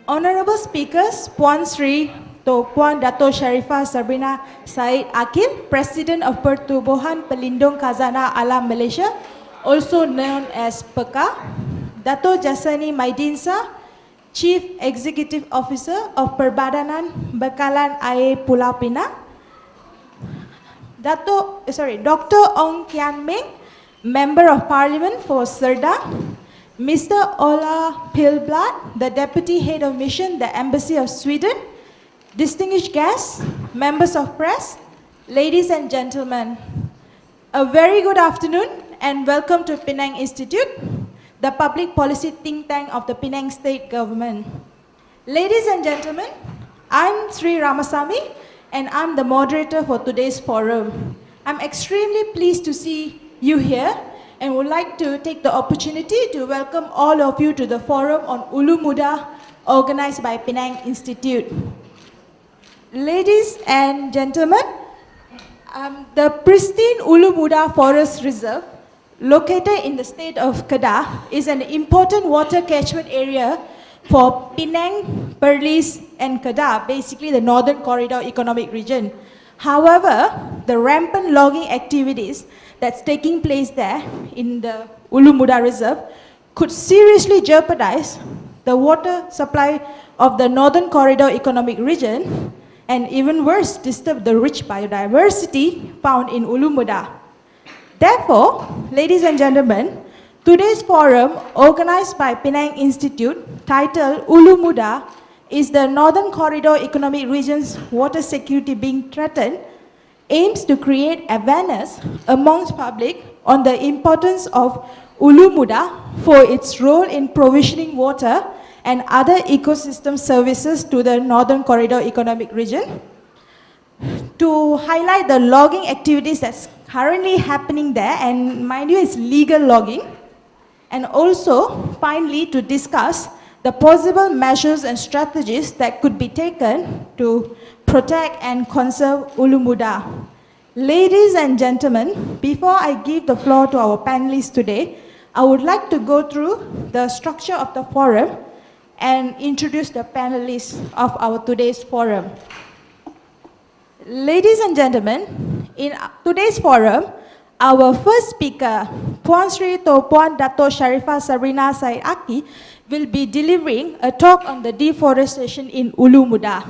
Honorable speakers, Puan Sri Puan Dato Sharifah Sabrina Said Akil, President of Pertubuhan Pelindung Khazanah Alam Malaysia, also known as PEKA, Dato Jasani Maidinsa, Chief Executive Officer of Perbadanan Bekalan Air Pulau Pinang, Dr. Ong Kian Ming, Member of Parliament for Serdang, Mr. Ola Pilblad, the Deputy Head of Mission, the Embassy of Sweden, distinguished guests, members of press, ladies and gentlemen, a very good afternoon and welcome to Penang Institute, the public policy think tank of the Penang State Government. Ladies and gentlemen, I'm Sri Ramasamy and I'm the moderator for today's forum. I'm extremely pleased to see you here and would like to take the opportunity to welcome all of you to the forum on Ulu Muda organized by Penang Institute. Ladies and gentlemen, the pristine Ulu Muda Forest Reserve, located in the state of Kedah, is an important water catchment area for Penang, Perlis and Kedah, basically the Northern Corridor Economic Region. However, the rampant logging activities that's taking place there in the Ulu Muda Reserve could seriously jeopardize the water supply of the Northern Corridor Economic Region and even worse, disturb the rich biodiversity found in Ulu Muda. Therefore, ladies and gentlemen, today's forum, organized by Penang Institute, titled Ulu Muda, is the Northern Corridor Economic Region's water security being threatened, aims to create awareness amongst public on the importance of Ulu Muda for its role in provisioning water and other ecosystem services to the Northern Corridor Economic Region, to highlight the logging activities that's currently happening there, and mind you, it's legal logging, and also finally to discuss the possible measures and strategies that could be taken to protect and conserve Ulu Muda. Ladies and gentlemen, before I give the floor to our panelists today, I would like to go through the structure of the forum and introduce the panelists of our today's forum. Ladies and gentlemen, in today's forum, our first speaker, Puan Sri Puan Dato Sharifah Sabrina Said Akil, will be delivering a talk on the deforestation in Ulu Muda.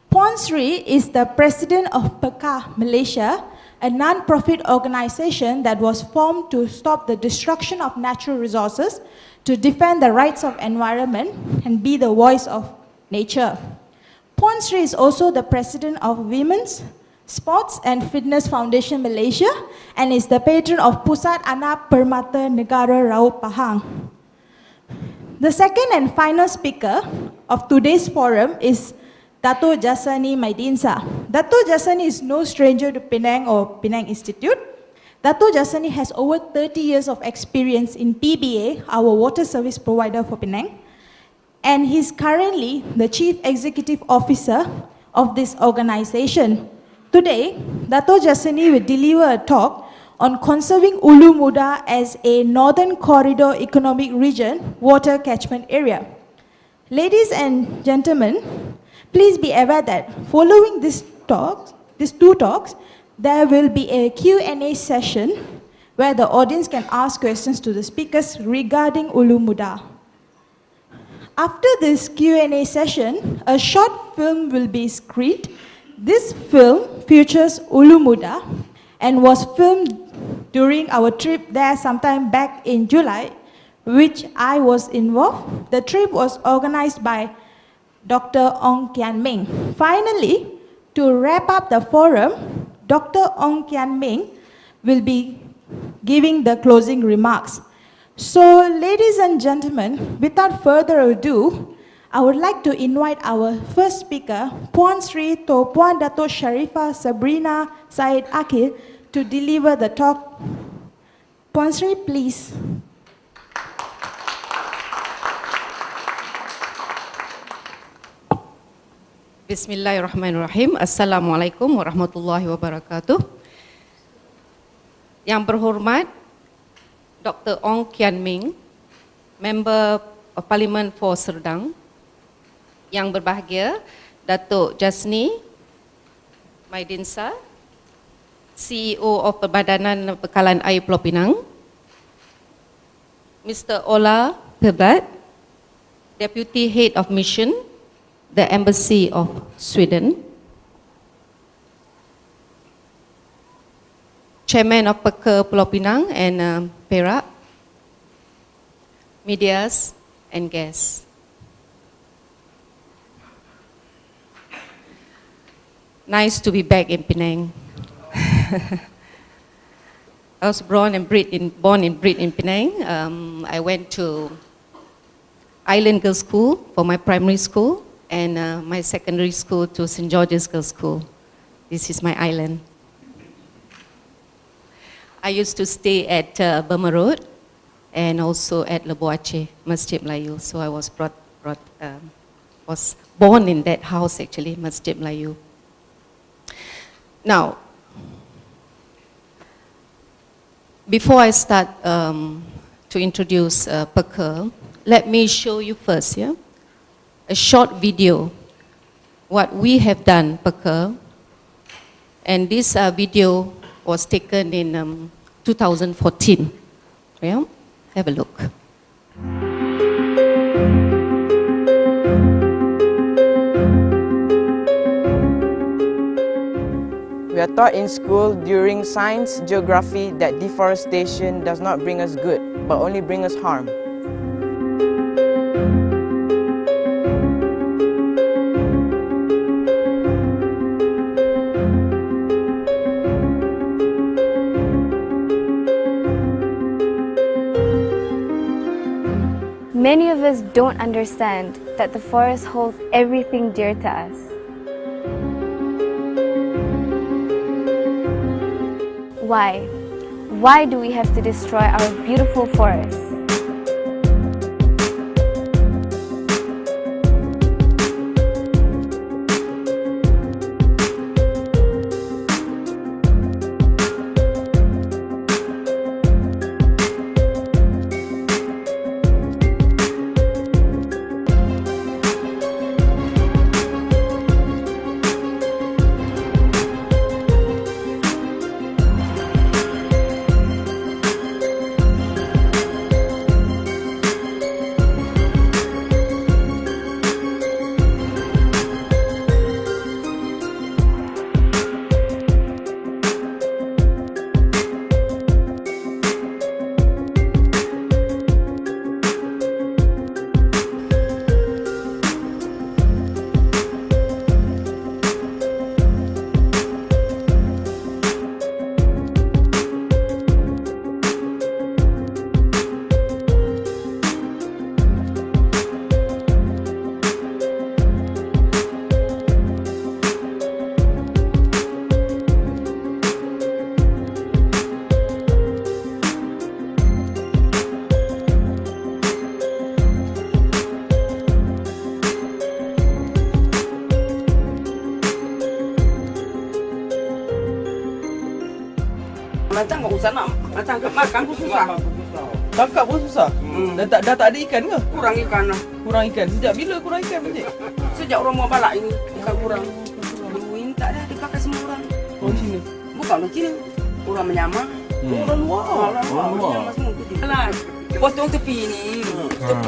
Puan Sri is the president of PEKA Malaysia, a non-profit organization that was formed to stop the destruction of natural resources, to defend the rights of environment and be the voice of nature. Puan Sri is also the president of Women's Sports and Fitness Foundation Malaysia and is the patron of Pusat Anak Permata Negara Raut Pahang. The second and final speaker of today's forum is Dato Jasani Maidinsa. Dato Jasani is no stranger to Penang or Penang Institute. Dato Jasani has over 30 years of experience in PBA, our water service provider for Penang, and he's currently the Chief Executive Officer of this organization. Today, Dato Jasani will deliver a talk on conserving Ulu Muda as a Northern Corridor Economic Region water catchment area. Ladies and gentlemen, please be aware that following these two talks, there will be a Q&A session where the audience can ask questions to the speakers regarding Ulu Muda. After this Q&A session, a short film will be screened. This film features Ulu Muda and was filmed during our trip there sometime back in July, which I was involved. The trip was organized by Dr. Ong Kian Ming. Finally, to wrap up the forum, Dr. Ong Kian Ming will be giving the closing remarks. So, ladies and gentlemen, without further ado, I would like to invite our first speaker, Puan Sri Puan Dato Sharifah Sabrina Said Akil, to deliver the talk. Puan Sri, please. Bismillahirrahmanirrahim. Assalamualaikum warahmatullahi wabarakatuh. Yang berhormat Dr. Ong Kian Ming, Member of Parliament for Serdang, yang berbahagia, Datuk Jasni Maidinsa, CEO of Perbadanan Bekalan Air Pulau Pinang, Mr. Ola Pebat, Deputy Head of Mission, the Embassy of Sweden, Chairman of Peka Pulau Pinang and Perak, medias and guests. Nice to be back in Penang. I was born and bred in Penang. I went to Island Girls' School for my primary school and my secondary school to St. George's Girls' School. This is my island. I used to stay at Burma Road and also at Lebuh Aceh, Masjid Melayu. So I was was born in that house actually, Masjid Melayu. Now, before I start to introduce Peka, let me show you first, a short video, what we have done, Peka. And this video was taken in 2014. Yeah? Have a look. We are taught in school during science, geography that deforestation does not bring us good, but only bring us harm. Many of us don't understand that the forest holds everything dear to us. Why? Why do we have to destroy our beautiful forests? Macam tak usah nak macam makan pun susah. Tangkap pun susah. Dah tak ada ikan ke? Kurang ikan lah. Kurang ikan. Sejak bila kurang ikan, Encik? Sejak orang mau balak ini ikan kurang. Dulu ini tak ada dipakai semua orang. Orang Cina. Bukan orang Cina. Orang menyamar. Orang luar. Orang luar. Menyamar semua tu. Alah, potong tepi ini.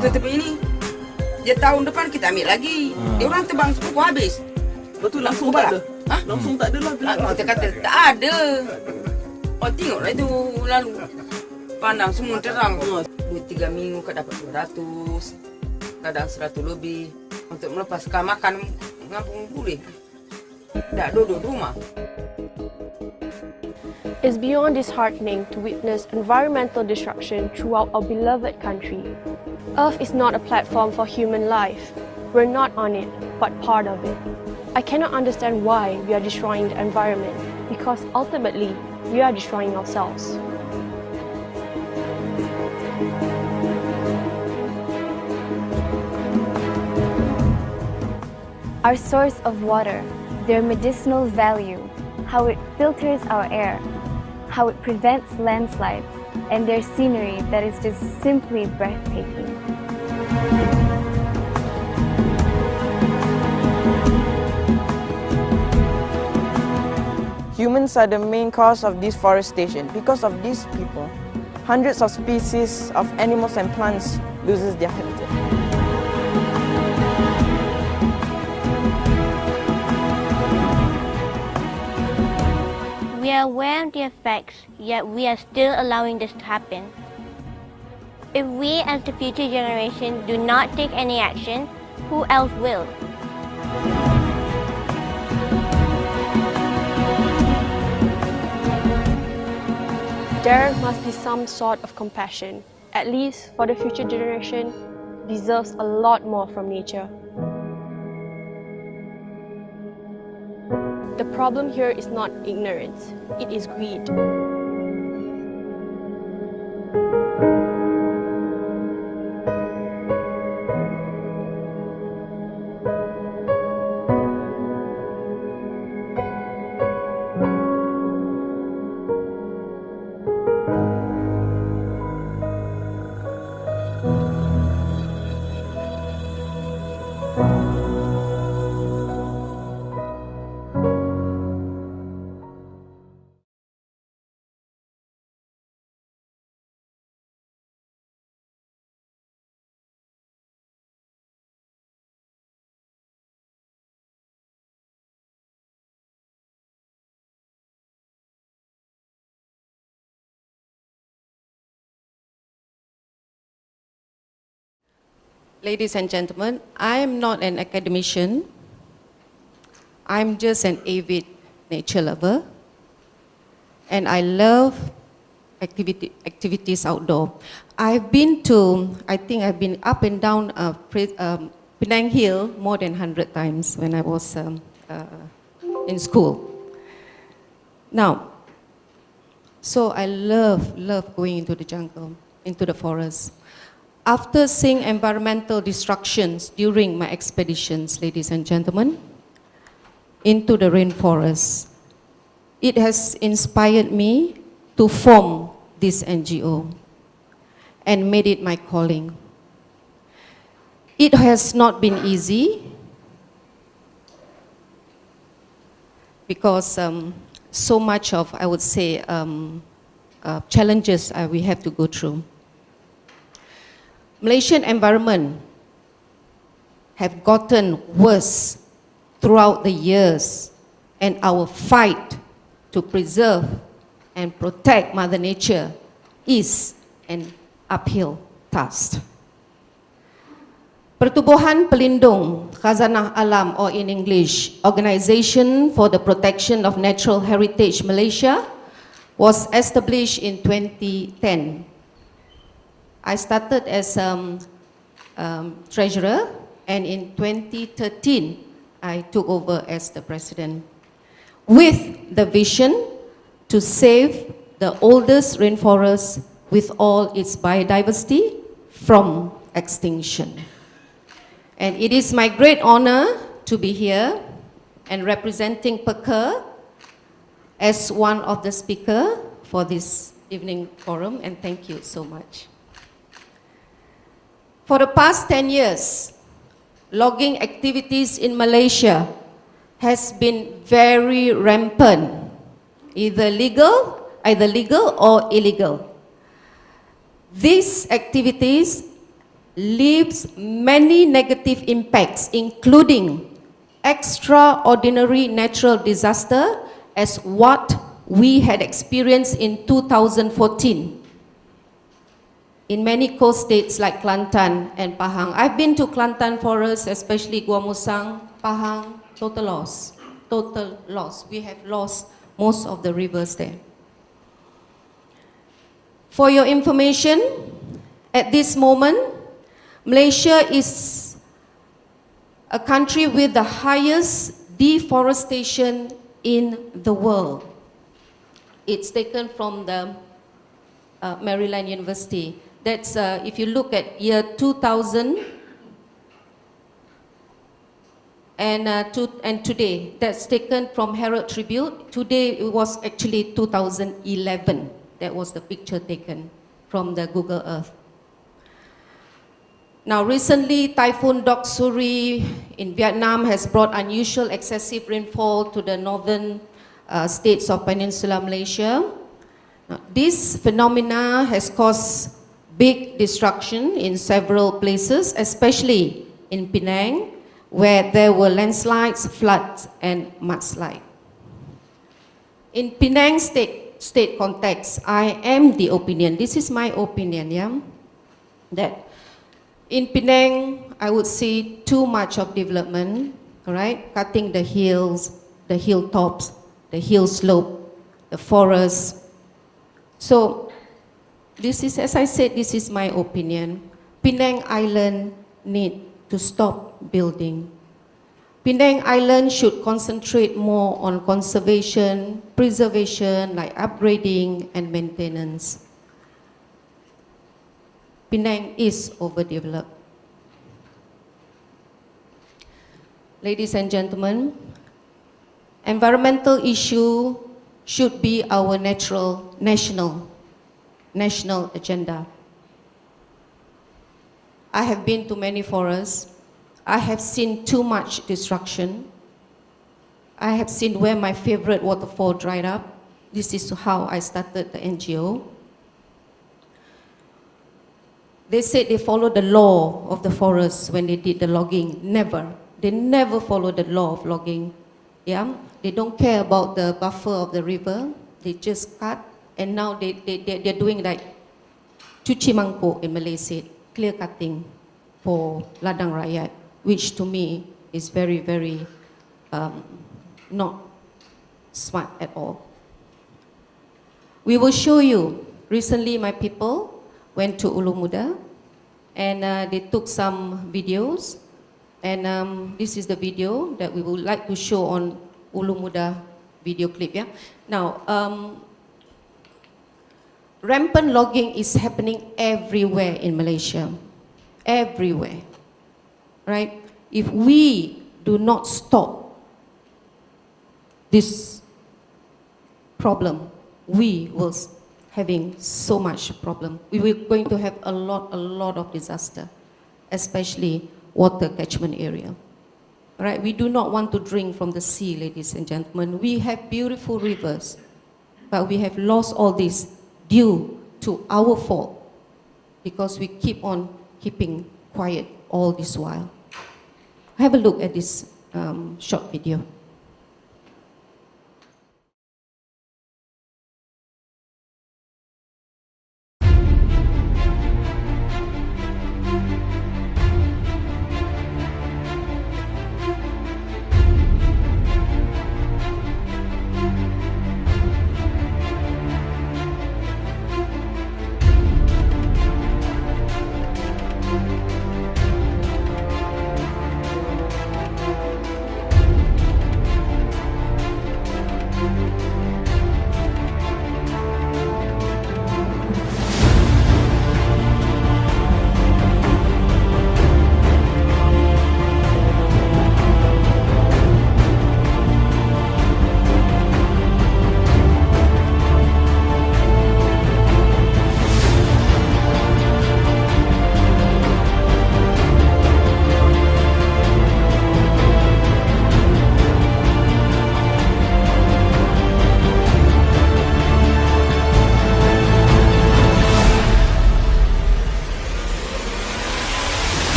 Tepi ini. Dia tahun depan kita ambil lagi. Dia orang tebang sepupu habis. Betul langsung tak ada. Hah? Langsung tak ada lah. Kita kata tak ada. Oh tengoklah itu lalu pandang semua terang. 2-3 minggu kau dapat 200, kadang 100 lebih. Untuk melepaskan makan ngampung boleh. Tak duduk rumah. It's beyond disheartening to witness environmental destruction throughout our beloved country. Earth is not a platform for human life. We're not on it, but part of it. I cannot understand why we are destroying the environment, because ultimately, we are destroying ourselves. Our source of water, their medicinal value, how it filters our air, how it prevents landslides, and their scenery that is just simply breathtaking. Humans are the main cause of deforestation. Because of these people, hundreds of species of animals and plants loses their habitat. We are aware of the effects, yet we are still allowing this to happen. If we as the future generation do not take any action, who else will? There must be some sort of compassion, at least for the future generation deserves a lot more from nature. The problem here is not ignorance, it is greed. Ladies and gentlemen, I am not an academician. I'm just an avid nature lover. And I love activities outdoor. I think I've been up and down Penang Hill more than 100 times when I was in school. Now, so I love going into the jungle, into the forest. After seeing environmental destructions during my expeditions, ladies and gentlemen, into the rainforest, it has inspired me to form this NGO and made it my calling. It has not been easy because so much of, I would say, challenges we have to go through. Malaysian environment have gotten worse throughout the years, and our fight to preserve and protect Mother Nature is an uphill task. Pertubuhan Pelindung Khazanah Alam, or in English, Organisation for the Protection of Natural Heritage Malaysia, was established in 2010. I started as treasurer, and in 2013, I took over as the president, with the vision to save the oldest rainforest with all its biodiversity from extinction. And it is my great honor to be here and representing PERKER as one of the speakers for this evening forum, and thank you so much. For the past 10 years, logging activities in Malaysia has been very rampant, either legal or illegal. These activities leaves many negative impacts, including extraordinary natural disaster as what we had experienced in 2014. In many coast states like Kelantan and Pahang. I've been to Kelantan forest, especially Gua Musang, Pahang, total loss. We have lost most of the rivers there. For your information, at this moment, Malaysia is a country with the highest deforestation in the world. It's taken from the Maryland University. That's, if you look at year 2000 and today, that's taken from Herald Tribune. Today it was actually 2011. That was the picture taken from the Google Earth. Now recently, Typhoon Doksuri in Vietnam has brought unusual excessive rainfall to the northern states of Peninsular Malaysia. Now, this phenomena has caused big destruction in several places, especially in Penang, where there were landslides, floods, and mudslides. In Penang state context, I am the opinion, this is my opinion, yeah, that in Penang, I would see too much of development, all right, cutting the hills, the hilltops, the hill slope, the forests. So, this is, as I said, this is my opinion. Penang Island need to stop building. Penang Island should concentrate more on conservation, preservation, like upgrading and maintenance. Penang is overdeveloped. Ladies and gentlemen, environmental issue should be our national agenda. I have been to many forests. I have seen too much destruction. I have seen where my favorite waterfall dried up. This is how I started the NGO. They said they followed the law of the forest when they did the logging. Never. They never follow the law of logging. Yeah? They don't care about the buffer of the river. They just cut. And now they're doing like cuci mangkuk in Malaysia, clear cutting for ladang rakyat, which to me is very, very not smart at all. We will show you. Recently, my people went to Ulu Muda and they took some videos. And this is the video that we would like to show on Ulu Muda video clip. Yeah. Now, rampant logging is happening everywhere in Malaysia. Everywhere. Right? If we do not stop this problem, we will having so much problem. We were going to have a lot of disaster, especially water catchment area. Right? We do not want to drink from the sea, ladies and gentlemen. We have beautiful rivers, but we have lost all this due to our fault because we keep on keeping quiet all this while. Have a look at this short video.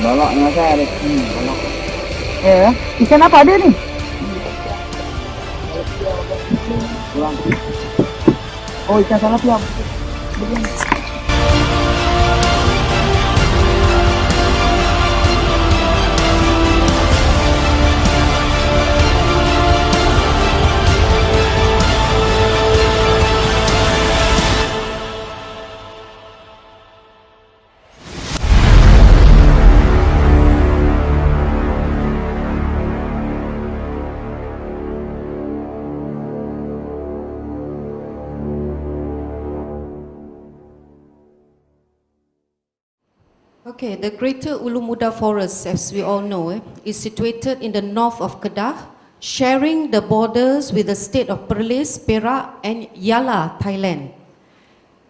Balak dengan saya ada. Balak. Ikan apa ada ni? Pulang. Oh, ikan salapia. Okay, the Greater Ulu Muda Forest, as we all know, is situated in the north of Kedah, sharing the borders with the state of Perlis, Perak and Yala, Thailand.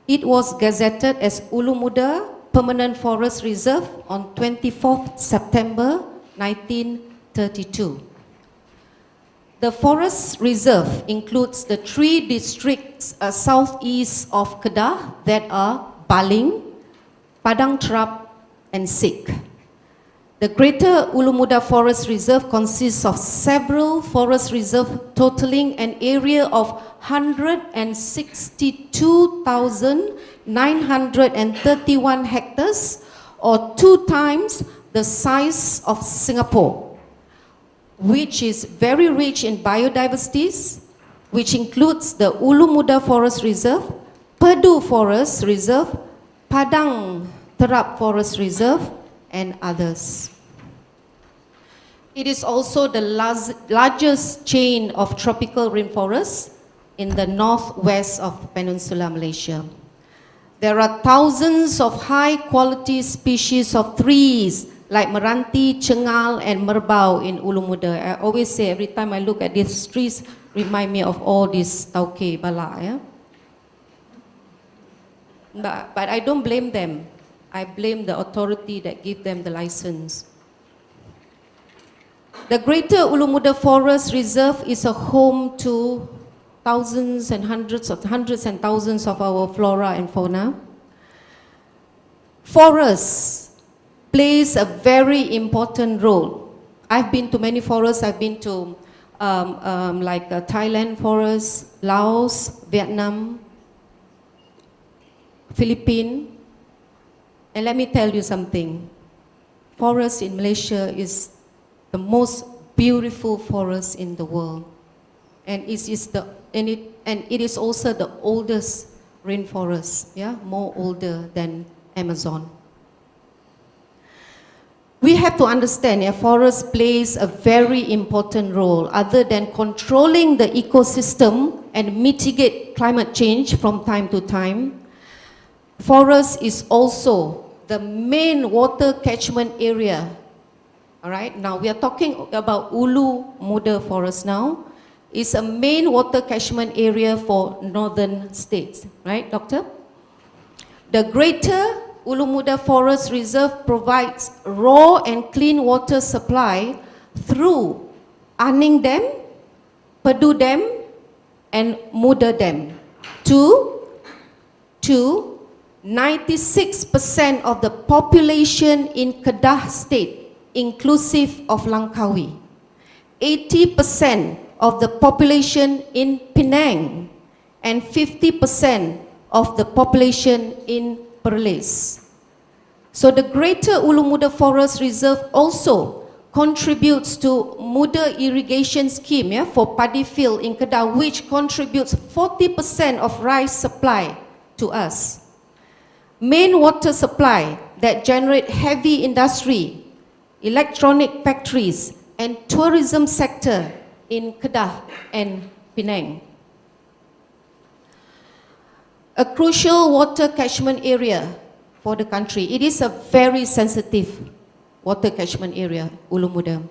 It was gazetted as Ulu Muda Permanent Forest Reserve on 24th September 1932. The forest reserve includes the 3 districts southeast of Kedah that are Baling, Padang Terap and Sik. The Greater Ulu Muda Forest Reserve consists of several forest reserves totaling an area of 162,931 hectares, or 2 times the size of Singapore, which is very rich in biodiversity, which includes the Ulu Muda Forest Reserve, Perdu Forest Reserve, Padang Terap Forest Reserve, and others. It is also the largest chain of tropical rainforests in the northwest of Peninsular Malaysia. There are thousands of high-quality species of trees like Meranti, Cengal, and Merbau in Ulu Muda. I always say, every time I look at these trees, remind me of all this tauke bala. Yeah? But I don't blame them. I blame the authority that gave them the license. The Greater Ulu Muda Forest Reserve is a home to thousands and hundreds and thousands of our flora and fauna. Forests plays a very important role. I've been to many forests. I've been to Thailand forest, Laos, Vietnam, Philippines. And let me tell you something. Forest in Malaysia is the most beautiful forest in the world. And it is also the oldest rainforest, yeah, more older than Amazon. We have to understand that forest plays a very important role other than controlling the ecosystem and mitigate climate change from time to time. Forest is also the main water catchment area. All right, now we are talking about Ulu Muda Forest now. It's a main water catchment area for northern states, right, Doctor? The Greater Ulu Muda Forest Reserve provides raw and clean water supply through Aning Dam, Perdu Dam, and Muda Dam to 96% of the population in Kedah state, inclusive of Langkawi, 80% of the population in Penang, and 50% of the population in Perlis. So the Greater Ulu Muda Forest Reserve also contributes to Muda irrigation scheme, yeah, for paddy field in Kedah, which contributes 40% of rice supply to us. Main water supply that generate heavy industry, electronic factories, and tourism sector in Kedah and Penang. A crucial water catchment area for the country. It is a very sensitive water catchment area, Ulu Muda.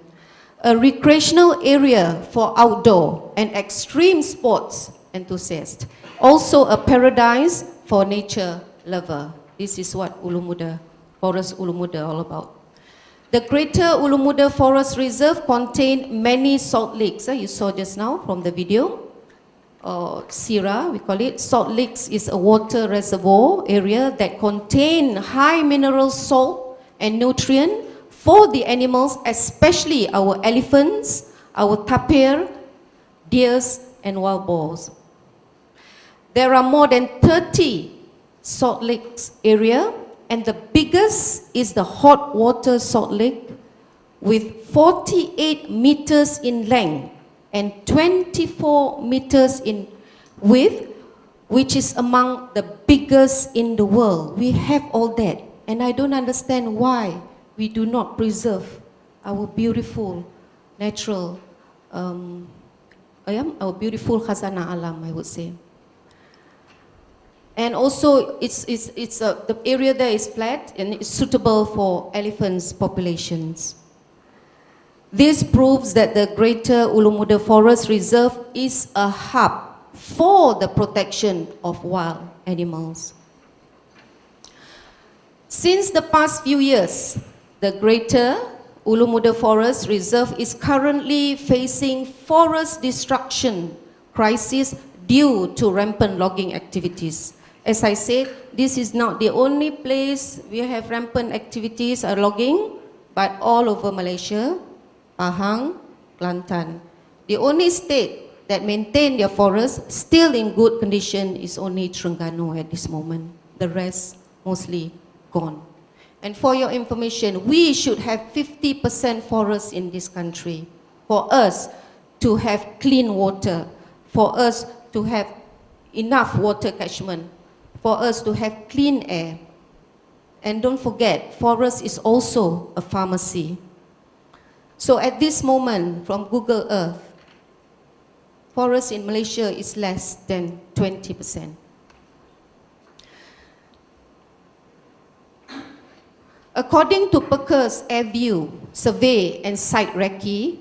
A recreational area for outdoor and extreme sports enthusiasts. Also a paradise for nature lover. This is what Ulu Muda, Forest Ulu Muda all about. The Greater Ulu Muda Forest Reserve contains many salt lakes. You saw just now from the video. Sira, we call it. Salt lakes is a water reservoir area that contain high mineral salt and nutrient for the animals, especially our elephants, our tapir, deers, and wild boars. There are more than 30 salt lakes area, and the biggest is the hot water salt lake with 48 meters in length and 24 meters in width, which is among the biggest in the world. We have all that, and I don't understand why we do not preserve our beautiful natural, our beautiful khazanah alam, I would say. And also, the area there is flat and it's suitable for elephants populations. This proves that the Greater Ulu Muda Forest Reserve is a hub for the protection of wild animals. Since the past few years, the Greater Ulu Muda Forest Reserve is currently facing forest destruction crisis due to rampant logging activities. As I said, this is not the only place we have rampant activities or logging, but all over Malaysia, Pahang, Kelantan. The only state that maintain their forests still in good condition is only Terengganu at this moment. The rest mostly gone. And for your information, we should have 50% forests in this country for us to have clean water, for us to have enough water catchment, for us to have clean air. And don't forget, forest is also a pharmacy. So at this moment, from Google Earth, forest in Malaysia is less than 20%. According to Perlis Air View survey and site recce,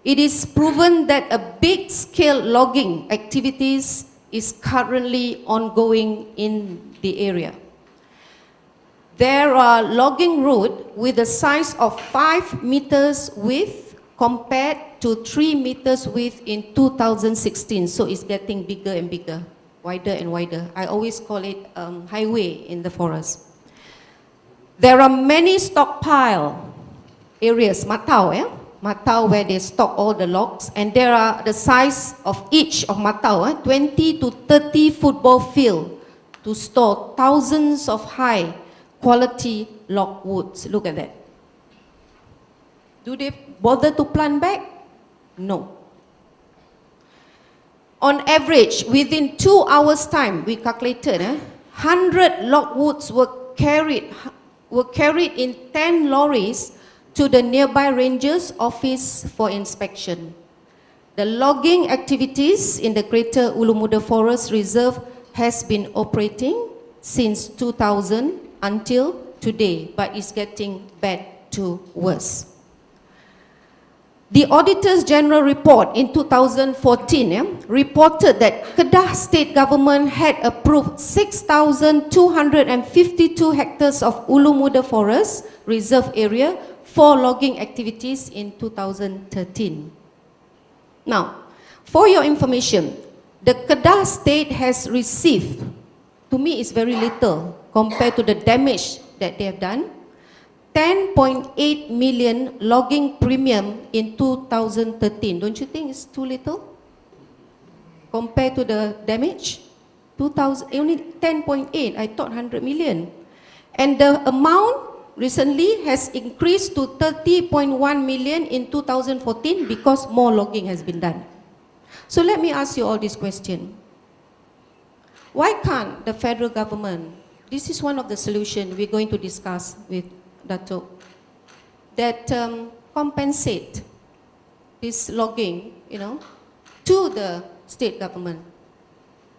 it is proven that a big-scale logging activities is currently ongoing in the area. There are logging routes with a size of 5 meters width compared to 3 meters width in 2016. So it's getting bigger and bigger, wider and wider. I always call it highway in the forest. There are many stockpile areas, matau, matau where they stock all the logs, and there are the size of each of matau, 20 to 30 football field to store thousands of high quality log woods. Look at that. Do they bother to plant back? No. On average, within 2 hours time, we calculated, 100 log woods were carried in 10 lorries to the nearby ranger's office for inspection. The logging activities in the Greater Ulu Muda Forest Reserve has been operating since 2000 until today, but it's getting bad to worse. The Auditor's General Report in 2014 reported that Kedah State Government had approved 6,252 hectares of Ulu Muda Forest Reserve area for logging activities in 2013. Now, for your information, the Kedah State has received, to me it's very little compared to the damage that they have done, 10.8 million logging premium in 2013. Don't you think it's too little compared to the damage? Only 10.8, I thought 100 million. And the amount recently has increased to 30.1 million in 2014 because more logging has been done. So let me ask you all this question. Why can't the federal government, this is one of the solutions we're going to discuss with Dato', that compensate this logging, to the state government.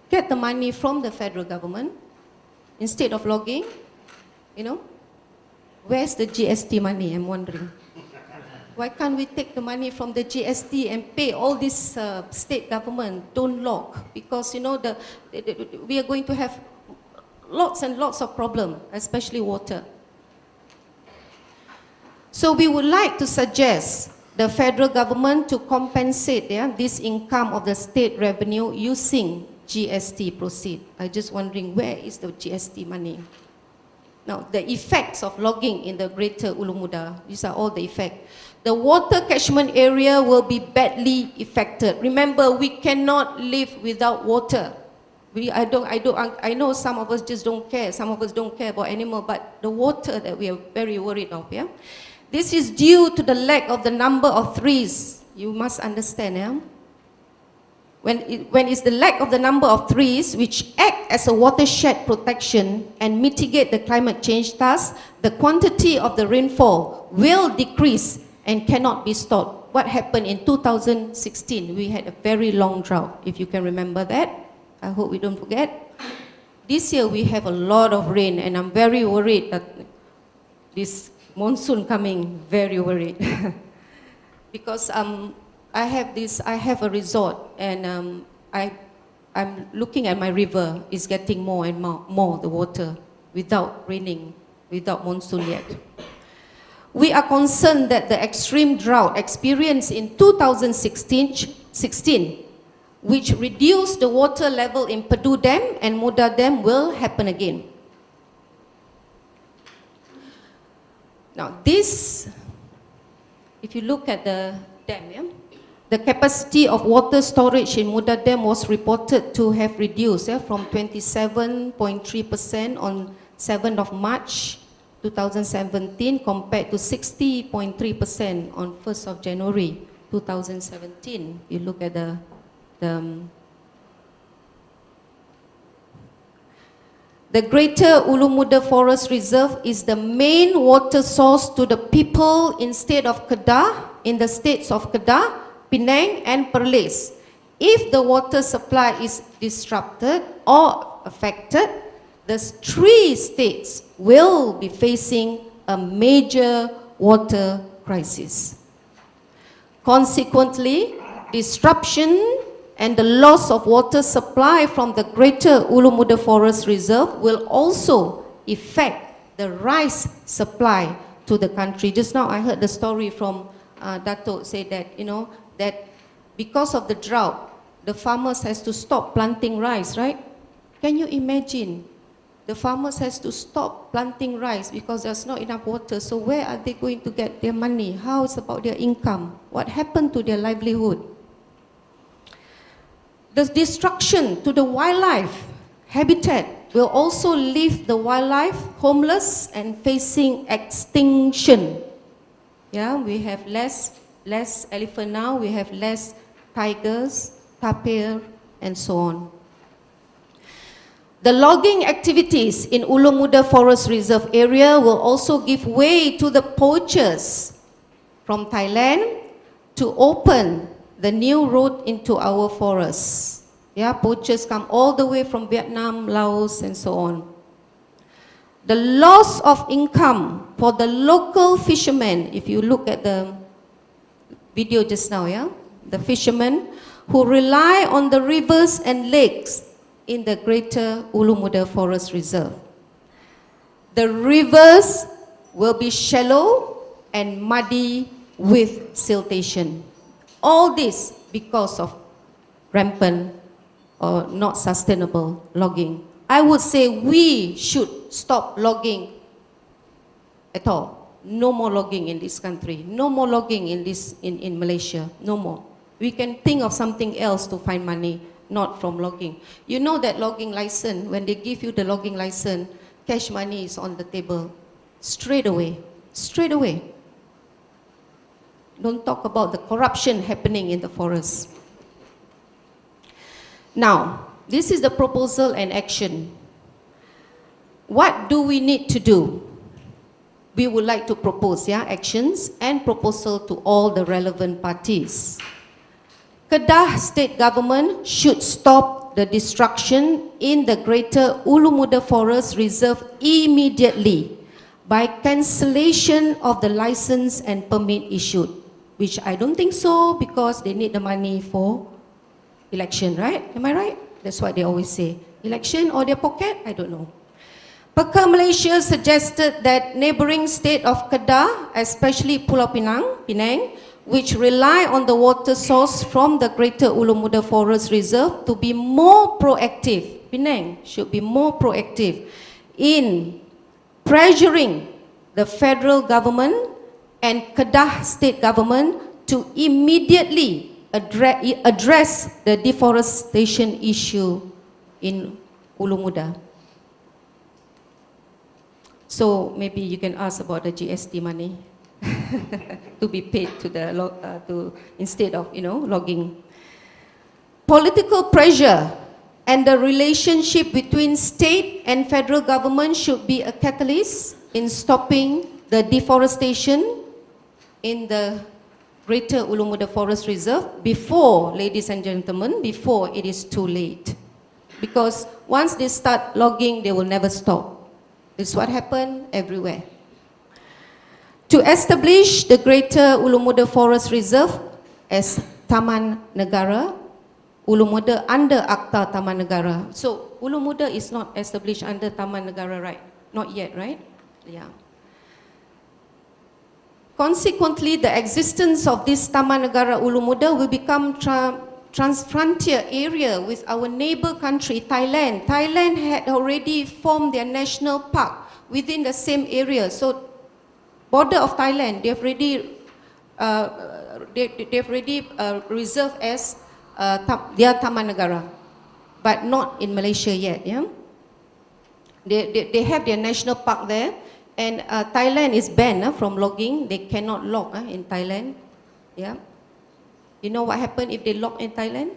Get the money from the federal government instead of logging, Where's the GST money, I'm wondering. Why can't we take the money from the GST and pay all this state government, don't log? Because, we are going to have lots and lots of problems, especially water. So we would like to suggest the federal government to compensate this income of the state revenue using GST proceed. I'm just wondering, where is the GST money? Now, the effects of logging in the Greater Ulu Muda, these are all the effects. The water catchment area will be badly affected. Remember, we cannot live without water. I know some of us just don't care, some of us don't care about animal, but the water that we are very worried of, This is due to the lack of the number of trees. You must understand, When it's the lack of the number of trees which act as a watershed protection and mitigate the climate change, thus the quantity of the rainfall will decrease and cannot be stopped. What happened in 2016? We had a very long drought, if you can remember that. I hope we don't forget. this year we have a lot of rain, and I'm very worried that this monsoon coming, very worried. Because I have a resort, and I'm looking at my river, it's getting more and more the water without raining, without monsoon yet. We are concerned that the extreme drought experienced in 2016, which reduced the water level in Pedu Dam and Muda Dam, will happen again. Now this, if you look at the dam, yeah, the capacity of water storage in Muda Dam was reported to have reduced from 27.3% on 7th of March 2017 compared to 60.3% on 1st of January 2017. You look at the Greater Ulu Muda Forest Reserve is the main water source to the people in state of Kedah, in the states of Kedah, Penang and Perlis. If the water supply is disrupted or affected, the three states will be facing a major water crisis. Consequently, disruption and the loss of water supply from the Greater Ulu Muda Forest Reserve will also affect the rice supply to the country. Just now I heard the story from Dato' say that, that because of the drought, the farmers has to stop planting rice, right? Can you imagine? The farmers has to stop planting rice because there's not enough water. So where are they going to get their money? How is about their income? What happened to their livelihood? The destruction to the wildlife habitat will also leave the wildlife homeless and facing extinction. Yeah, we have less elephant now, we have less tigers, tapir, and so on. The logging activities in Ulu Muda Forest Reserve area will also give way to the poachers from Thailand to open the new road into our forests. Yeah, poachers come all the way from Vietnam, Laos, and so on. The loss of income for the local fishermen, if you look at the video just now, yeah, the fishermen who rely on the rivers and lakes in the Greater Ulu Muda Forest Reserve. The rivers will be shallow and muddy with siltation. All this because of rampant or not sustainable logging. I would say we should stop logging at all. No more logging in this country. No more logging in Malaysia. No more. We can think of something else to find money, not from logging. You know that logging license, when they give you the logging license, cash money is on the table. Straight away. Straight away. Don't talk about the corruption happening in the forest. Now, this is the proposal and action. What do we need to do? We would like to propose actions and proposal to all the relevant parties. Kedah state government should stop the destruction in the Greater Ulu Muda Forest Reserve immediately by cancellation of the license and permit issued, which I don't think so because they need the money for election, right? Am I right? That's what they always say. Election or their pocket? I don't know. Perka Malaysia suggested that neighbouring state of Kedah, especially Pulau Penang, which rely on the water source from the Greater Ulu Muda Forest Reserve to be more proactive. Penang should be more proactive in pressuring the federal government and Kedah state government to immediately address the deforestation issue in Ulu Muda. So maybe you can ask about the GST money to be paid to the instead of logging. Political pressure and the relationship between state and federal government should be a catalyst in stopping the deforestation in the Greater Ulu Muda Forest Reserve before, ladies and gentlemen, before it is too late. because once they start logging, they will never stop. This is what happened everywhere. To establish the Greater Ulu Muda Forest Reserve as Taman Negara, Ulu Muda under Akta Taman Negara. So Ulu Muda is not established under Taman Negara, right? Not yet, right? Yeah. Consequently, the existence of this Taman Negara Ulu Muda will become trans-frontier area with our neighbor country, Thailand. Thailand had already formed their national park within the same area. So, border of Thailand, they've already reserved as their Taman Negara, but not in Malaysia yet. Yeah, they have their national park there. And Thailand is banned from logging. They cannot log in Thailand. Yeah. You know what happened if they log in Thailand?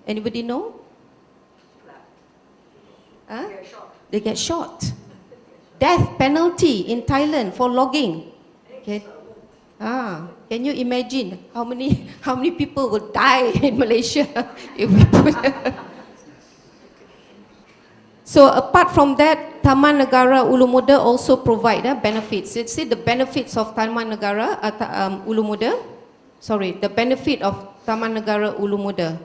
Anybody know? Huh? They get shot. Death penalty in Thailand for logging. Okay. Can you imagine how many people will die in Malaysia if we put? So apart from that, Taman Negara Ulu Muda also provide benefits. See the benefits of Taman Negara Ulu Muda. Sorry, the benefit of Taman Negara Ulu Muda.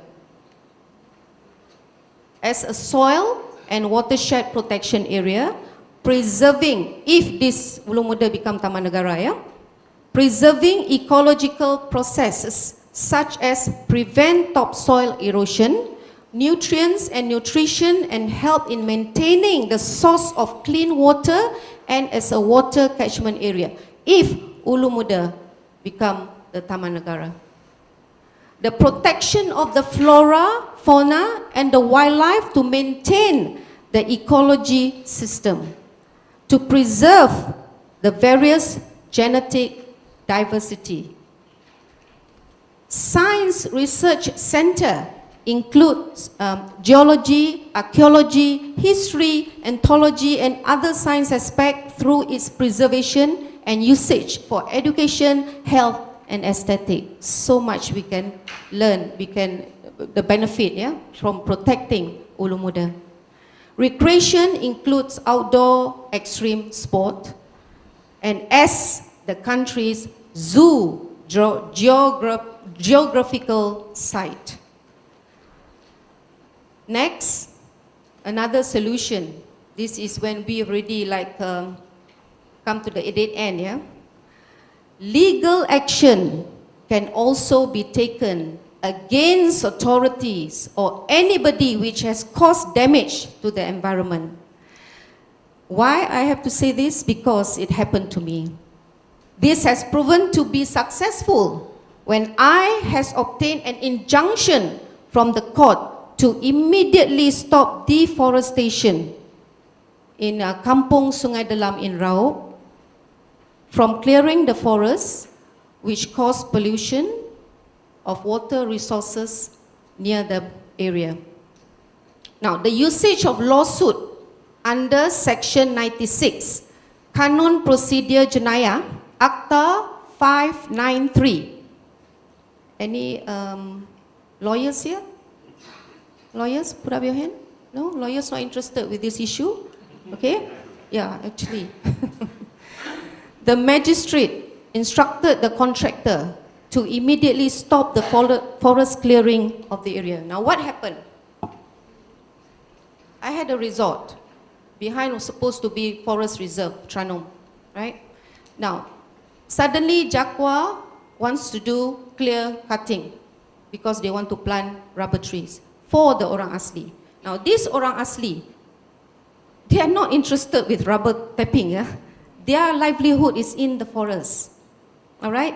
As a soil and watershed protection area, preserving, if this Ulu Muda become Taman Negara, preserving ecological processes such as prevent topsoil erosion, nutrients and nutrition, and help in maintaining the source of clean water and as a water catchment area. If Ulu Muda become the Taman Negara. The protection of the flora, fauna and the wildlife to maintain the ecology system. To preserve the various genetic diversity. Science Research Center includes geology, archaeology, history, anthropology and other science aspects through its preservation and usage for education, health and aesthetic. So much we can learn, the benefit from protecting Ulu Muda. Recreation includes outdoor extreme sport, and as the country's zoo geographical site. Next, another solution. This is when we already come to the dead end. Legal action can also be taken against authorities or anybody which has caused damage to the environment. Why I have to say this? Because it happened to me. This has proven to be successful when I has obtained an injunction from the court to immediately stop deforestation in Kampung Sungai Dalam in Raub from clearing the forests which cause pollution of water resources near the area. Now, the usage of lawsuit under Section 96, Kanun Prosedur Jenayah, Akta 593. Any lawyers here? Lawyers, put up your hand. No, lawyers not interested with this issue. Okay? Yeah, actually. The magistrate instructed the contractor to immediately stop the forest clearing of the area. Now what happened? I had a resort. Behind was supposed to be forest reserve, Tranum, right? Now, suddenly Jakwa wants to do clear cutting because they want to plant rubber trees for the orang asli. Now, these orang asli, they are not interested with rubber tapping. Their livelihood is in the forest. All right?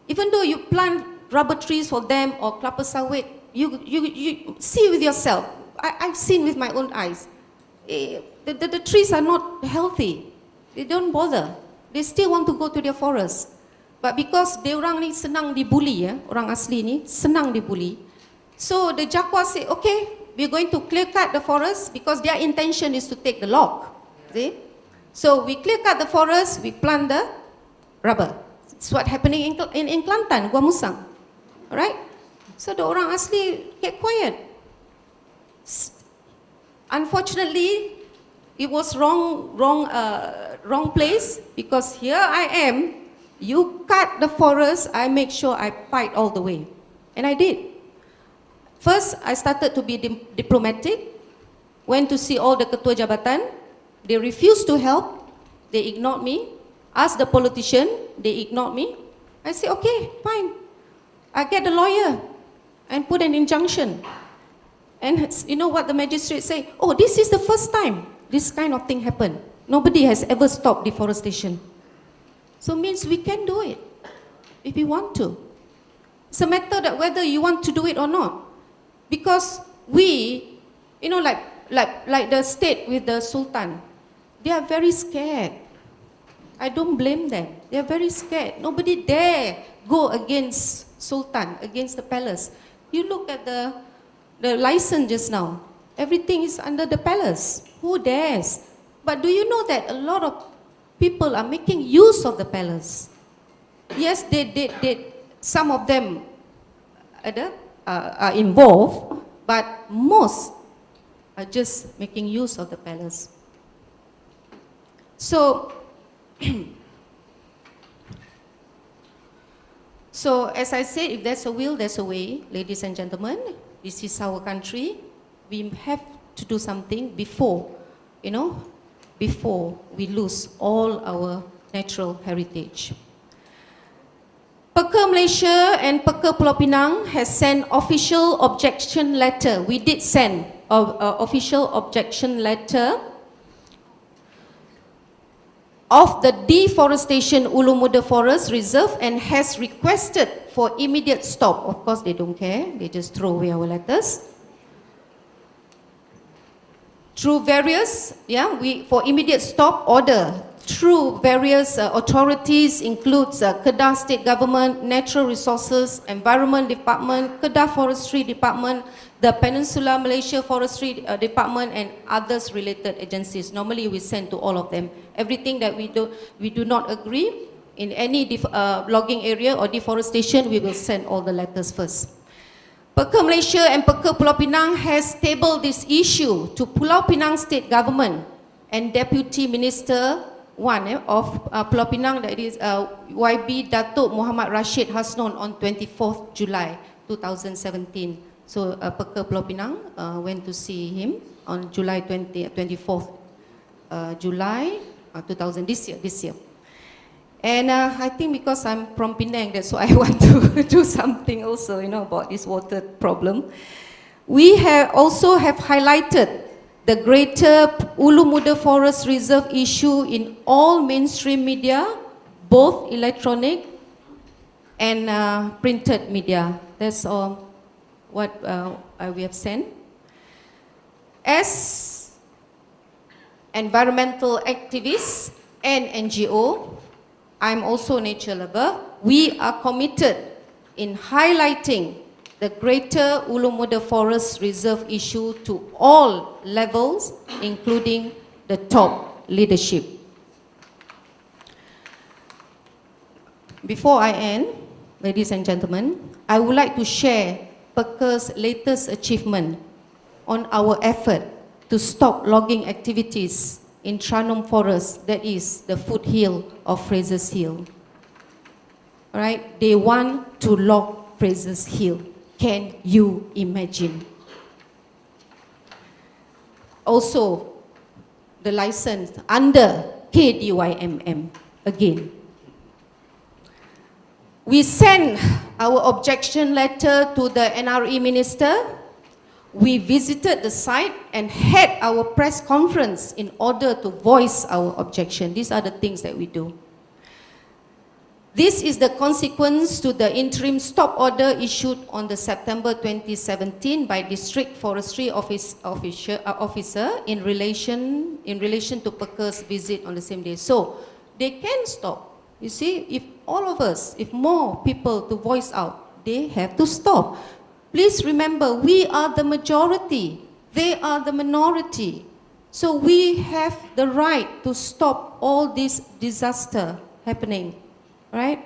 Even though you plant rubber trees for them or kelapa sawit, you see with yourself. I've seen with my own eyes. The trees are not healthy. They don't bother. They still want to go to their forest. But because they orang ni senang dibuli, orang asli ni senang dibuli. So the Jakwa say, okay, we're going to clear cut the forest because their intention is to take the log. See? So we clear cut the forest, we plant the rubber. It's what happening in Kelantan, Gua Musang. Alright? So the orang asli kept quiet. Unfortunately, it was wrong place, because here I am, you cut the forest, I make sure I fight all the way. And I did. First, I started to be diplomatic, went to see all the ketua jabatan. They refused to help, they ignored me. Asked the politician, they ignored me. I said, okay, fine. I get a lawyer and put an injunction. And you know what the magistrate say? Oh, this is the first time this kind of thing happened. Nobody has ever stopped deforestation. So means we can do it if we want to. It's a matter that whether you want to do it or not. Because we, you know, like the state with the Sultan, they are very scared. I don't blame them. They are very scared. Nobody dare go against Sultan, against the palace. You look at the license just now. Everything is under the palace. Who dares? But do you know that a lot of people are making use of the palace? Yes, some of them are involved, but most are just making use of the palace. So, so as I said, if there's a will, there's a way, ladies and gentlemen. This is our country. We have to do something before, you know, before we lose all our natural heritage. Peka Malaysia and Peka Pulau Pinang has sent official objection letter. We did send an official objection letter of the deforestation Ulu Muda Forest Reserve and has requested for immediate stop. Of course, they don't care. They just throw away our letters. Through various, for immediate stop order, through various authorities, includes Kedah State Government, Natural Resources, Environment Department, Kedah Forestry Department, the Peninsula Malaysia Forestry Department, and others related agencies. Normally we send to all of them. Everything that we do not agree in any logging area or deforestation, we will send all the letters first. Peka Malaysia and Peka Pulau Pinang has tabled this issue to Pulau Pinang State Government and Deputy Minister of Pulau Pinang, that is YB Datuk Muhammad Rashid Hasnon, on 24th July 2017. So Peka Pulau Pinang went to see him on July 24th July 2000, this year. And I think because I'm from Penang, that's why I want to do something also, you know, about this water problem. We also have highlighted the greater Ulu Muda Forest Reserve issue in all mainstream media, both electronic and printed media. That's all what we have sent. As environmental activists and NGO, I'm also a nature lover. We are committed in highlighting the greater Ulu Muda Forest Reserve issue to all levels, including the top leadership. Before I end, ladies and gentlemen, I would like to share Peka's latest achievement on our effort to stop logging activities in Tranum Forest, that is the foothill of Fraser's Hill. All right, they want to log Fraser's Hill. Can you imagine? Also, the license under KDYMM again. We sent our objection letter to the NRE minister. We visited the site and had our press conference in order to voice our objection. These are the things that we do. This is the consequence to the interim stop order issued on the September 2017 by District Forestry Officer in relation to Peka's visit on the same day. So they can stop. You see, if all of us, if more people to voice out, they have to stop. Please remember, we are the majority, they are the minority. So we have the right to stop all this disaster happening, right?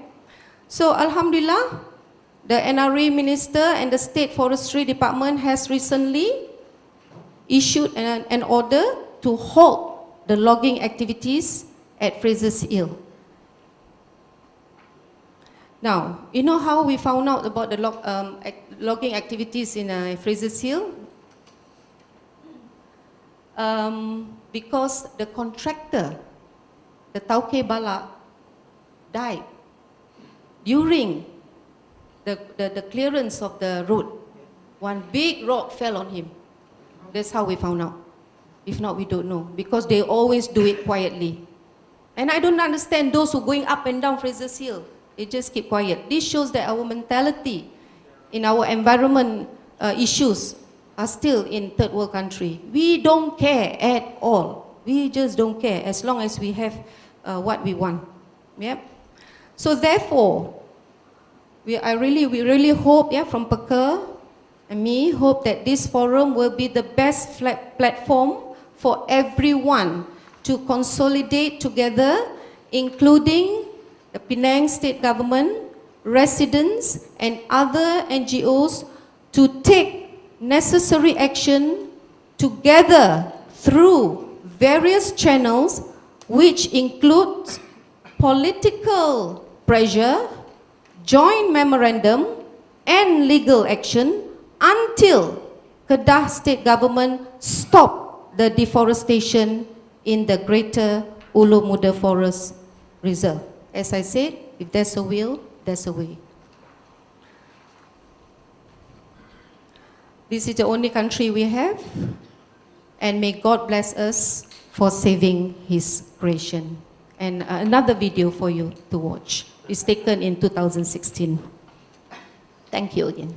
So Alhamdulillah, The NRA Minister and the State Forestry Department has recently issued an order to halt the logging activities at Fraser's Hill. Now, you know how we found out about the logging activities in Fraser's Hill? Because the contractor, the Tauke Bala, died during the clearance of the road. One big rock fell on him. That's how we found out. If not, we don't know. Because they always do it quietly. And I don't understand those who going up and down Fraser's Hill. They just keep quiet. This shows that our mentality in our environment issues are still in third world country. We don't care at all. We just don't care as long as we have what we want. Yep. So therefore, we really hope, from Perker and me, hope that this forum will be the best platform for everyone to consolidate together, including the Penang state government, residents, and other NGOs to take necessary action together through various channels, which include political pressure, joint memorandum, and legal action until Kedah state government stop the deforestation in the greater Ulu Muda Forest Reserve. As I said, if there's a will, there's a way. This is the only country we have, and may God bless us for saving His creation. And another video for you to watch. It's taken in 2016. Thank you again.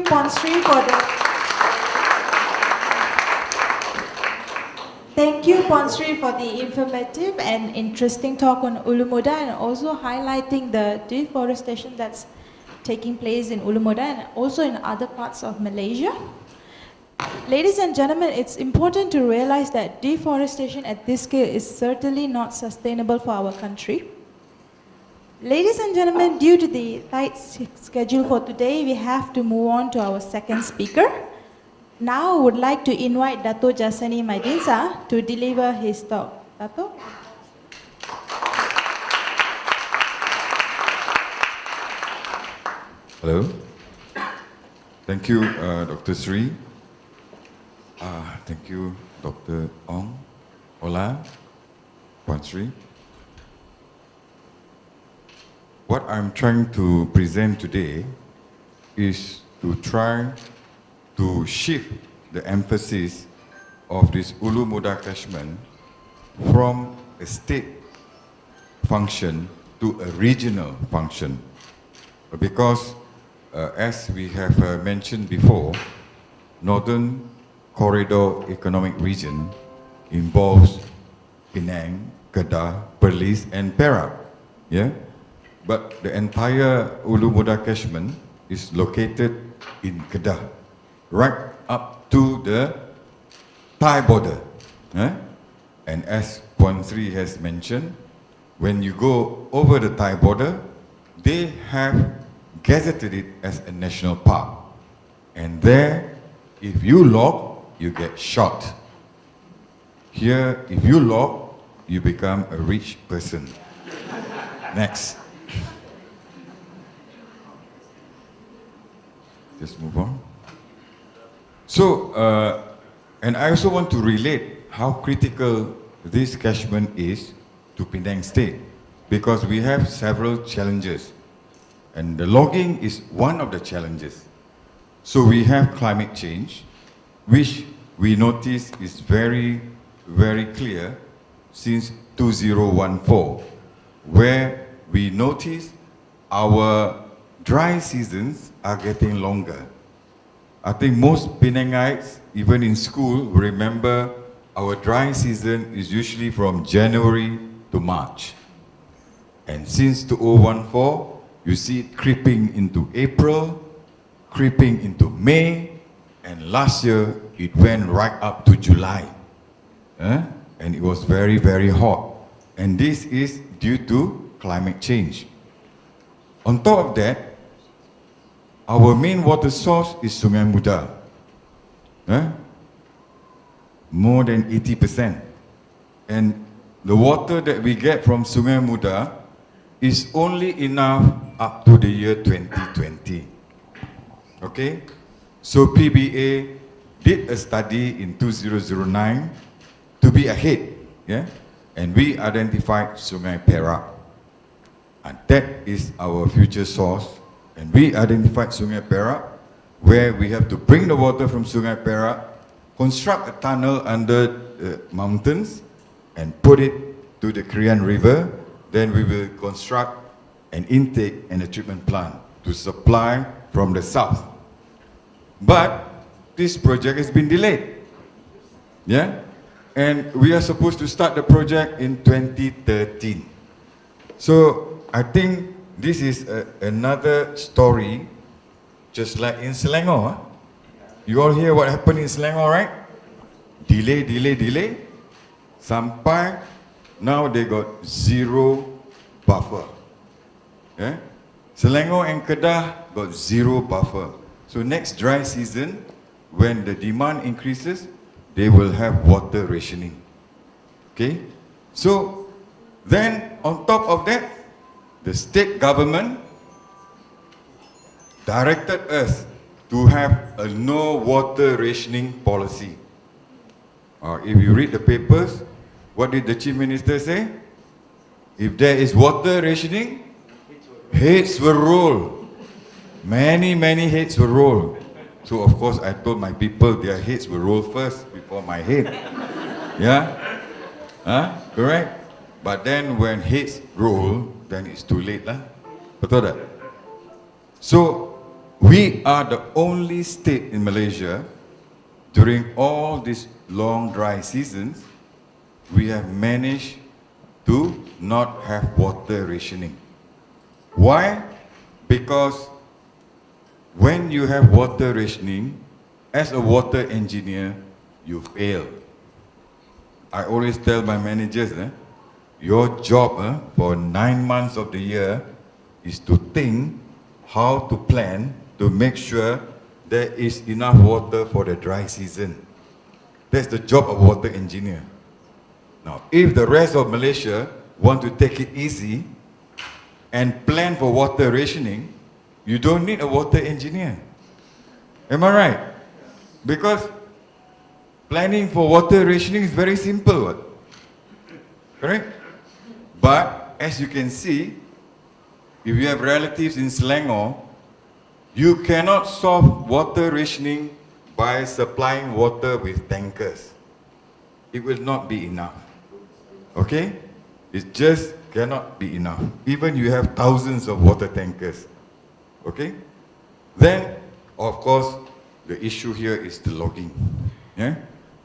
Puan Sri, for the... Thank you, Puan Sri, for the informative and interesting talk on Ulu Muda, and also highlighting the deforestation that's taking place in Ulu Muda and also in other parts of Malaysia. Ladies and gentlemen, it's important to realize that deforestation at this scale is certainly not sustainable for our country. Ladies and gentlemen, due to the tight schedule for today, we have to move on to our second speaker. Now I would like to invite Dato Jasani Maidinsa to deliver his talk. Dato? Hello. Thank you, Dr. Sri. Thank you, Dr. Ong, Ola, Puan Sri. What I'm trying to present today is to try to shift the emphasis of this Ulu Muda catchment from a state function to a regional function. Because as we have mentioned before, Northern Corridor Economic Region involves Penang, Kedah, Perlis and Perak. Yeah? But the entire Ulu Muda catchment is located in Kedah, right up to the Thai border. And as Puan Sri has mentioned, when you go over the Thai border, they have gazetted it as a national park. And there, if you log, you get shot. Here, if you log, you become a rich person. Next. Just move on. So, and I also want to relate how critical this catchment is to Penang State, because we have several challenges, and the logging is one of the challenges. So we have climate change, which we notice is very, very clear since 2014, where we notice our dry seasons are getting longer. I think most Penangites, even in school, remember our dry season is usually from January to March. And since 2014, you see it creeping into April, creeping into May, and last year it went right up to July. And it was very, very hot. And this is due to climate change. On top of that, our main water source is Sungai Muda. More than 80%. And the water that we get from Sungai Muda is only enough up to the year 2020. Okay? So PBA did a study in 2009 to be ahead. Yeah? And we identified Sungai Perak. And that is our future source. And we identified Sungai Perak, where we have to bring the water from Sungai Perak, construct a tunnel under the mountains, and put it to the Krian River. Then we will construct an intake and a treatment plant to supply from the south. But this project has been delayed. Yeah? And we are supposed to start the project in 2013. So I think this is another story, just like in Selangor. You all hear what happened in Selangor, right? Delay, delay, delay. Sampai now they got zero buffer. Yeah? Selangor and Kedah got zero buffer. So next dry season, when the demand increases, they will have water rationing. Okay? So then on top of that, the state government directed us to have a no water rationing policy. If you read the papers, what did the Chief Minister say? If there is water rationing, heads will roll. Many, many heads will roll. So of course I told my people their heads will roll first before my head. Yeah? Correct? But then when heads roll, then it's too late lah. Betul tak? So we are the only state in Malaysia, during all these long dry seasons, we have managed to not have water rationing. Why? Because when you have water rationing, as a water engineer, you fail. I always tell my managers, your job for 9 months of the year is to think how to plan to make sure there is enough water for the dry season. That's the job of water engineer. Now, if the rest of Malaysia want to take it easy and plan for water rationing, you don't need a water engineer. Am I right? Because planning for water rationing is very simple, correct? But as you can see, if you have relatives in Selangor, you cannot solve water rationing by supplying water with tankers. It will not be enough. Okay? It just cannot be enough. Even you have thousands of water tankers. Okay? Then, of course, the issue here is the logging. Yeah?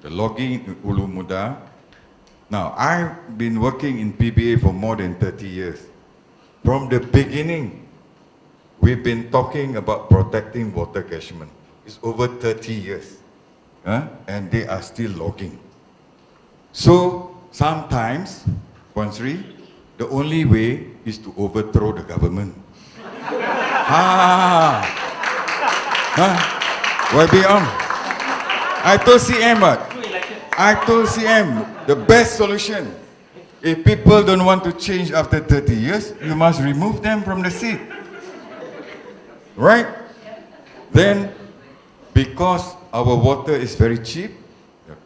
The logging in Ulu Muda. Now, I've been working in PBA for more than 30 years. From the beginning, we've been talking about protecting water catchment. It's over 30 years. And they are still logging. So, sometimes, Puan Sri, the only way is to overthrow the government. YB on. I told CM what? I told CM the best solution. If people don't want to change after 30 years, you must remove them from the seat. Right? Then, because our water is very cheap,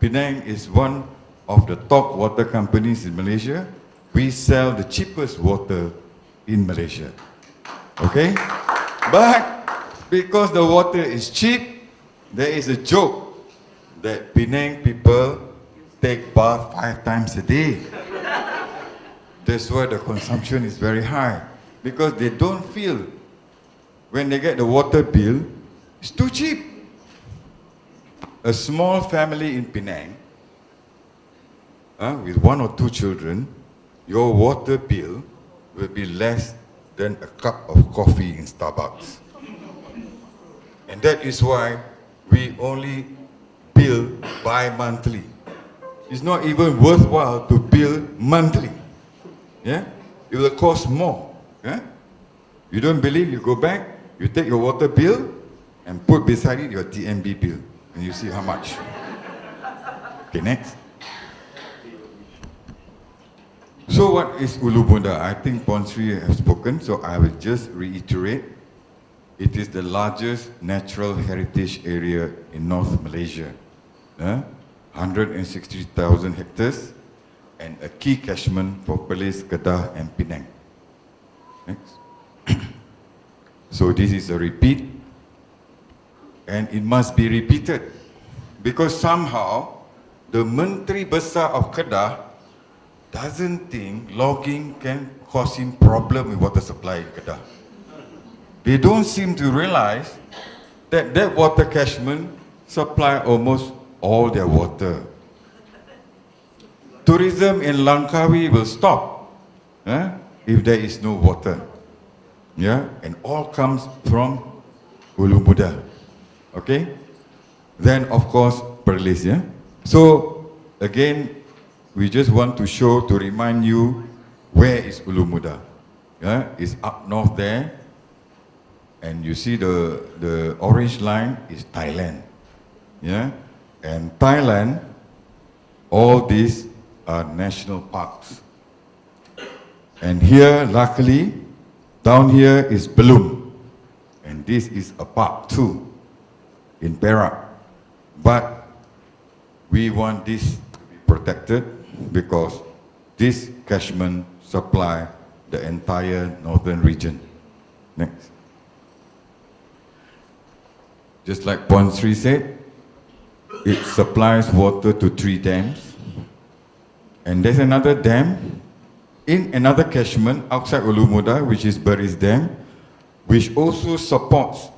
Penang is one of the top water companies in Malaysia. We sell the cheapest water in Malaysia. Okay? But because the water is cheap, there is a joke that Penang people take bath 5 times a day. That's why the consumption is very high. Because they don't feel, when they get the water bill, it's too cheap. A small family in Penang, with 1 or 2 children, your water bill will be less than a cup of coffee in Starbucks. And that is why we only bill bi-monthly. It's not even worthwhile to bill monthly. Yeah? It will cost more. Yeah? You don't believe, you go back, you take your water bill and put beside it your TMB bill. And you see how much. Okay, next. So what is Ulu Muda? I think Puan Sri has spoken, so I will just reiterate. It is the largest natural heritage area in North Malaysia. 160,000 hectares and a key catchment for Perlis, Kedah and Penang. Next. So this is a repeat, and it must be repeated because somehow the Menteri Besar of Kedah doesn't think logging can cause him problem with water supply in Kedah. They don't seem to realize that that water catchment supply almost all their water. Tourism in Langkawi will stop if there is no water. Yeah, and all comes from Ulu Muda. Okay? Then of course Perlis, yeah? So again, we just want to show, to remind you, where is Ulu Muda? Yeah, it's up north there. And you see the orange line is Thailand. Yeah? And Thailand, all these are national parks. And here, luckily, down here is Belum. And this is a park too, in Perak. But we want this to be protected because this catchment supply the entire northern region. Next. Just like Puan Sri said, it supplies water to 3 dams. And there's another dam in another catchment outside Ulu Muda, which is Perlis Dam, which also supports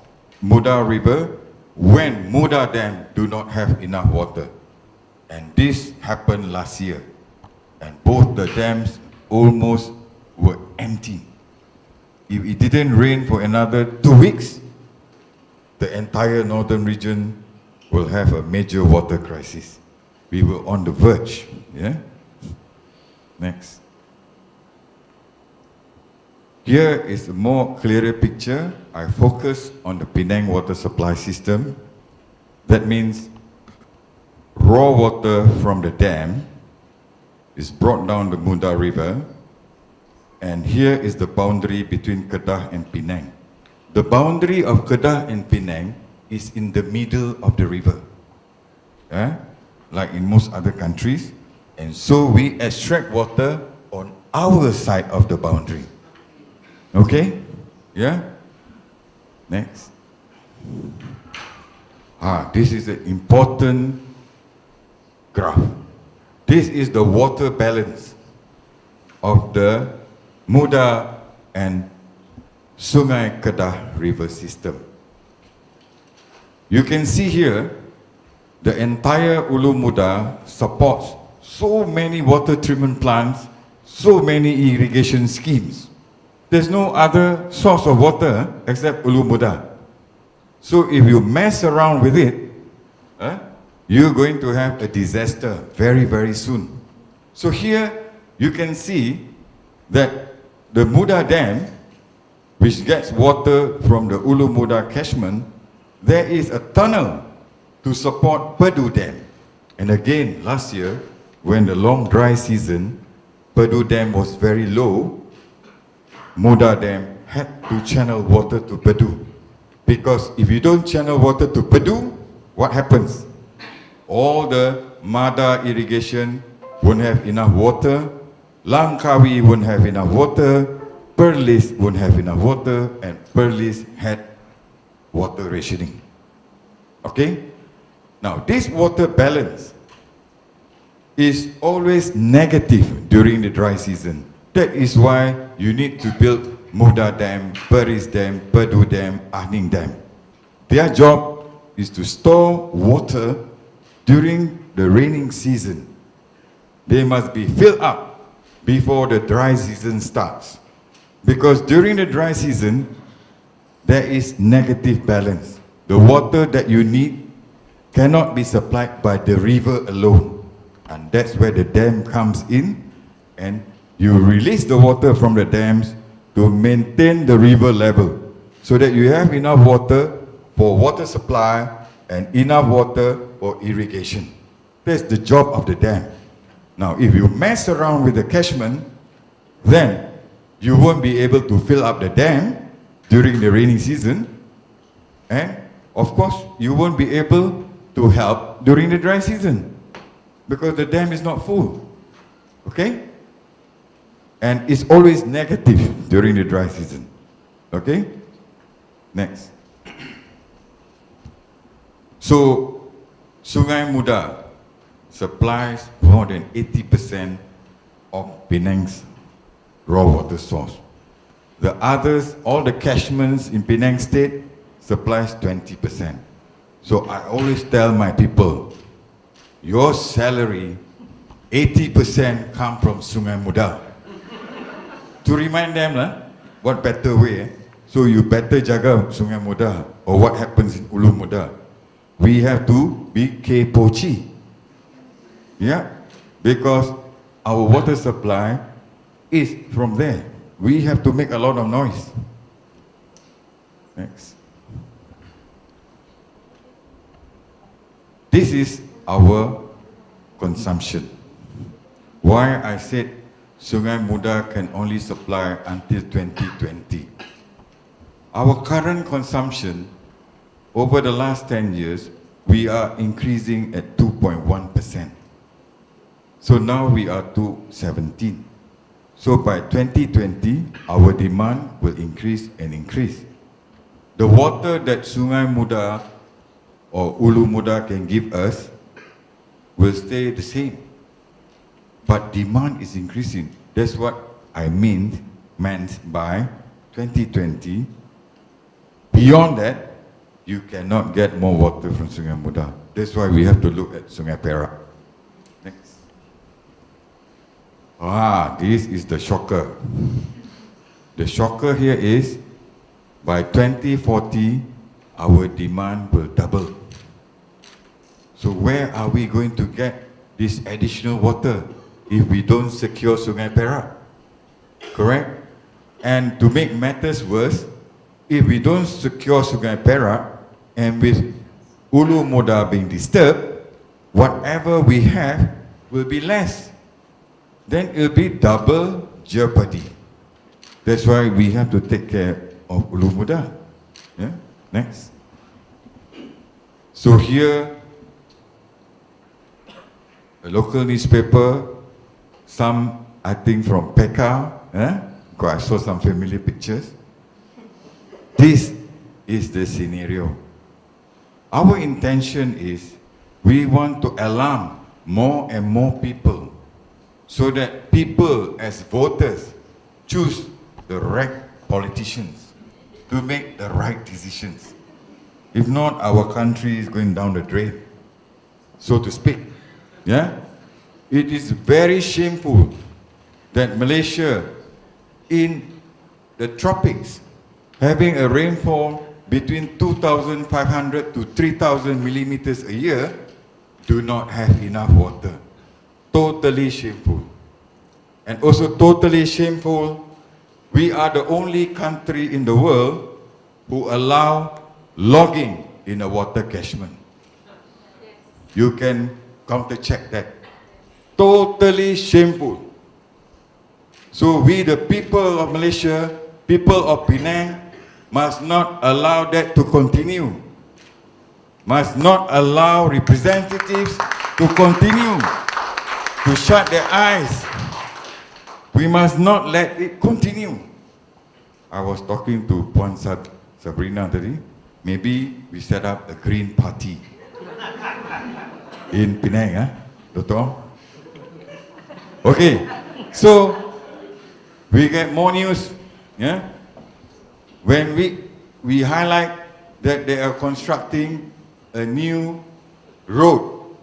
Muda River when Muda Dam do not have enough water. And this happened last year. And both the dams almost were empty. If it didn't rain for another 2 weeks, the entire northern region will have a major water crisis. We were on the verge. Yeah? Next. Here is a more clearer picture. I focus on the Penang water supply system. That means raw water from the dam is brought down the Muda River, and here is the boundary between Kedah and Penang. The boundary of Kedah and Penang is in the middle of the river, like in most other countries, and so we extract water on our side of the boundary. Okay? Yeah? Next. This is an important graph. This is the water balance of the Muda and Sungai Kedah river system. You can see here, the entire Ulu Muda supports so many water treatment plants, so many irrigation schemes. There's no other source of water except Ulu Muda. So if you mess around with it, you're going to have a disaster very, very soon. So here you can see that the Muda Dam, which gets water from the Ulu Muda catchment, there is a tunnel to support Perdu Dam. And again, last year, when the long dry season, Perdu Dam was very low, Muda Dam had to channel water to Perdu. Because if you don't channel water to Perdu, what happens? All the Mada irrigation won't have enough water, Langkawi won't have enough water, Perlis won't have enough water, and Perlis had water rationing. Okay? Now, this water balance is always negative during the dry season. That is why you need to build Muda Dam, Perlis Dam, Perdu Dam, Ahning Dam. Their job is to store water during the raining season. They must be filled up before the dry season starts. Because during the dry season, there is negative balance. The water that you need cannot be supplied by the river alone. And that's where the dam comes in, and you release the water from the dams to maintain the river level, so that you have enough water for water supply and enough water for irrigation. That's the job of the dam. Now, if you mess around with the catchment, then you won't be able to fill up the dam during the rainy season, and of course, you won't be able to help during the dry season, because the dam is not full. Okay? And it's always negative during the dry season. Okay? Next. So, Sungai Muda supplies more than 80% of Penang's raw water source. The others, all the catchments in Penang State, supplies 20%. So I always tell my people, your salary, 80% come from Sungai Muda. To remind them, what better way? So you better jaga Sungai Muda, or what happens in Ulu Muda. We have to be kepochi. Yeah, because our water supply is from there. We have to make a lot of noise. Next. This is our consumption. Why I said Sungai Muda can only supply until 2020. Our current consumption, over the last 10 years, we are increasing at 2.1%. So now we are 217. So by 2020, our demand will increase and increase. The water that Sungai Muda or Ulu Muda can give us will stay the same. But demand is increasing. That's what I meant by 2020. Beyond that, you cannot get more water from Sungai Muda. That's why we have to look at Sungai Perak. Next. This is the shocker. The shocker here is, by 2040, our demand will double. So where are we going to get this additional water if we don't secure Sungai Perak? Correct? And to make matters worse, if we don't secure Sungai Perak, and with Ulu Muda being disturbed, whatever we have will be less. Then it will be double jeopardy. That's why we have to take care of Ulu Muda. Yeah? Next. So here, a local newspaper, some I think from Pekka, because I saw some familiar pictures. This is the scenario. Our intention is we want to alarm more and more people so that people as voters choose the right politicians to make the right decisions. If not, our country is going down the drain, so to speak. Yeah? It is very shameful that Malaysia, in the tropics, having a rainfall between 2,500 to 3,000 millimeters a year, do not have enough water. Totally shameful. And also totally shameful, we are the only country in the world who allow logging in a water catchment. You can counter-check that. Totally shameful. So we, the people of Malaysia, people of Penang, must not allow that to continue. Must not allow representatives to continue to shut their eyes. We must not let it continue. I was talking to Puan Sabrina today. Maybe we set up a green party in Penang, Doctor? Okay, so we get more news, yeah? When we highlight that they are constructing a new road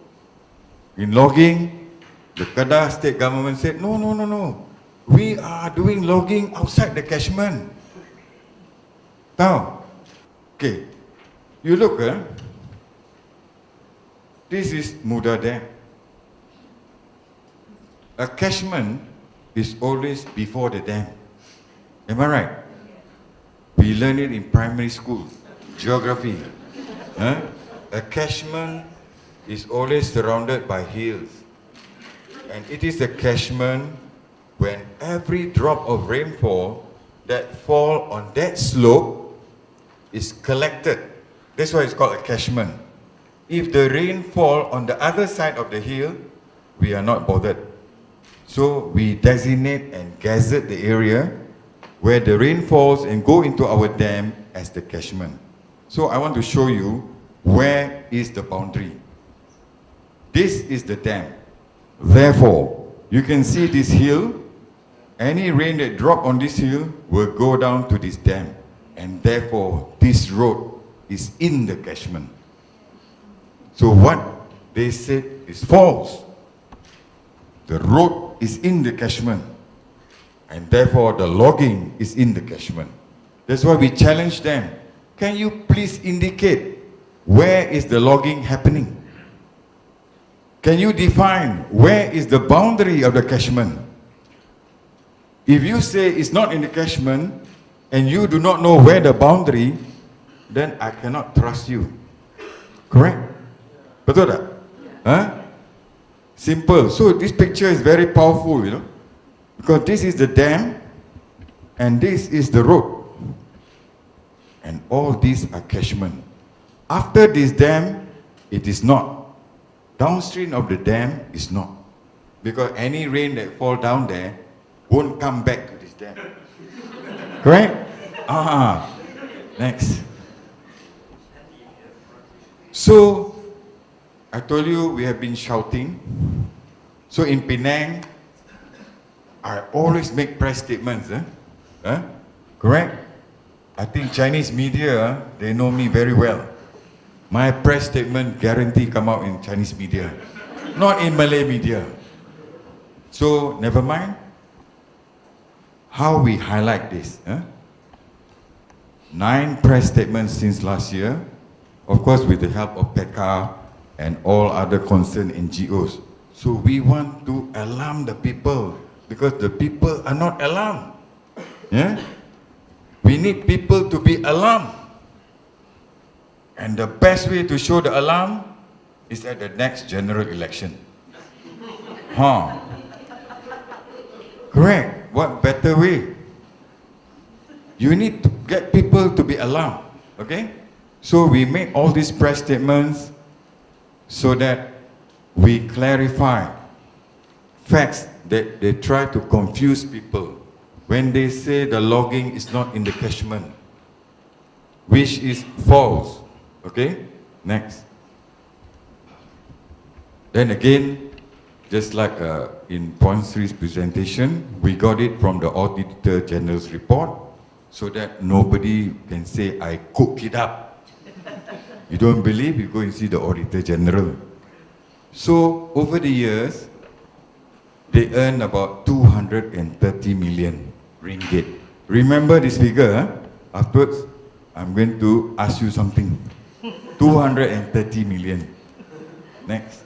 in logging, the Kedah state government said, no, we are doing logging outside the catchment. Now, okay, you look, this is Muda Dam. A catchment is always before the dam. Am I right? We learn it in primary school, geography. A catchment is always surrounded by hills. And it is a catchment when every drop of rainfall that fall on that slope is collected. That's why it's called a catchment. If the rain fall on the other side of the hill, we are not bothered. So we designate and gazette the area where the rain falls and go into our dam as the catchment. So I want to show you where is the boundary. This is the dam. Therefore, you can see this hill. Any rain that drop on this hill will go down to this dam. And therefore, this road is in the catchment. So what they said is false. The road is in the catchment. And therefore, the logging is in the catchment. That's why we challenge them. Can you please indicate where is the logging happening? Can you define where is the boundary of the catchment? If you say it's not in the catchment and you do not know where the boundary, then I cannot trust you. Correct? Betul tak? Simple. So this picture is very powerful, you know, because this is the dam and this is the road. And all these are catchment. After this dam, it is not. Downstream of the dam is not. Because any rain that fall down there won't come back to this dam. Correct? Next. So, I told you we have been shouting. So in Penang, I always make press statements. Correct? I think Chinese media, they know me very well. My press statement guarantee come out in Chinese media, not in Malay media. So never mind how we highlight this. 9 press statements since last year, of course with the help of PECA and all other concerned NGOs. So we want to alarm the people because the people are not alarmed. Yeah? We need people to be alarmed. And the best way to show the alarm is at the next general election. Correct. What better way? You need to get people to be alarmed. Okay? So we make all these press statements so that we clarify facts that they try to confuse people when they say the logging is not in the catchment, which is false. Okay? Next. Then again, just like in point 3's presentation, we got it from the Auditor General's report so that nobody can say I cook it up. You don't believe, you go and see the Auditor General. So over the years, they earn about 230 million ringgit. Remember this figure? Afterwards, I'm going to ask you something. 230 million. Next.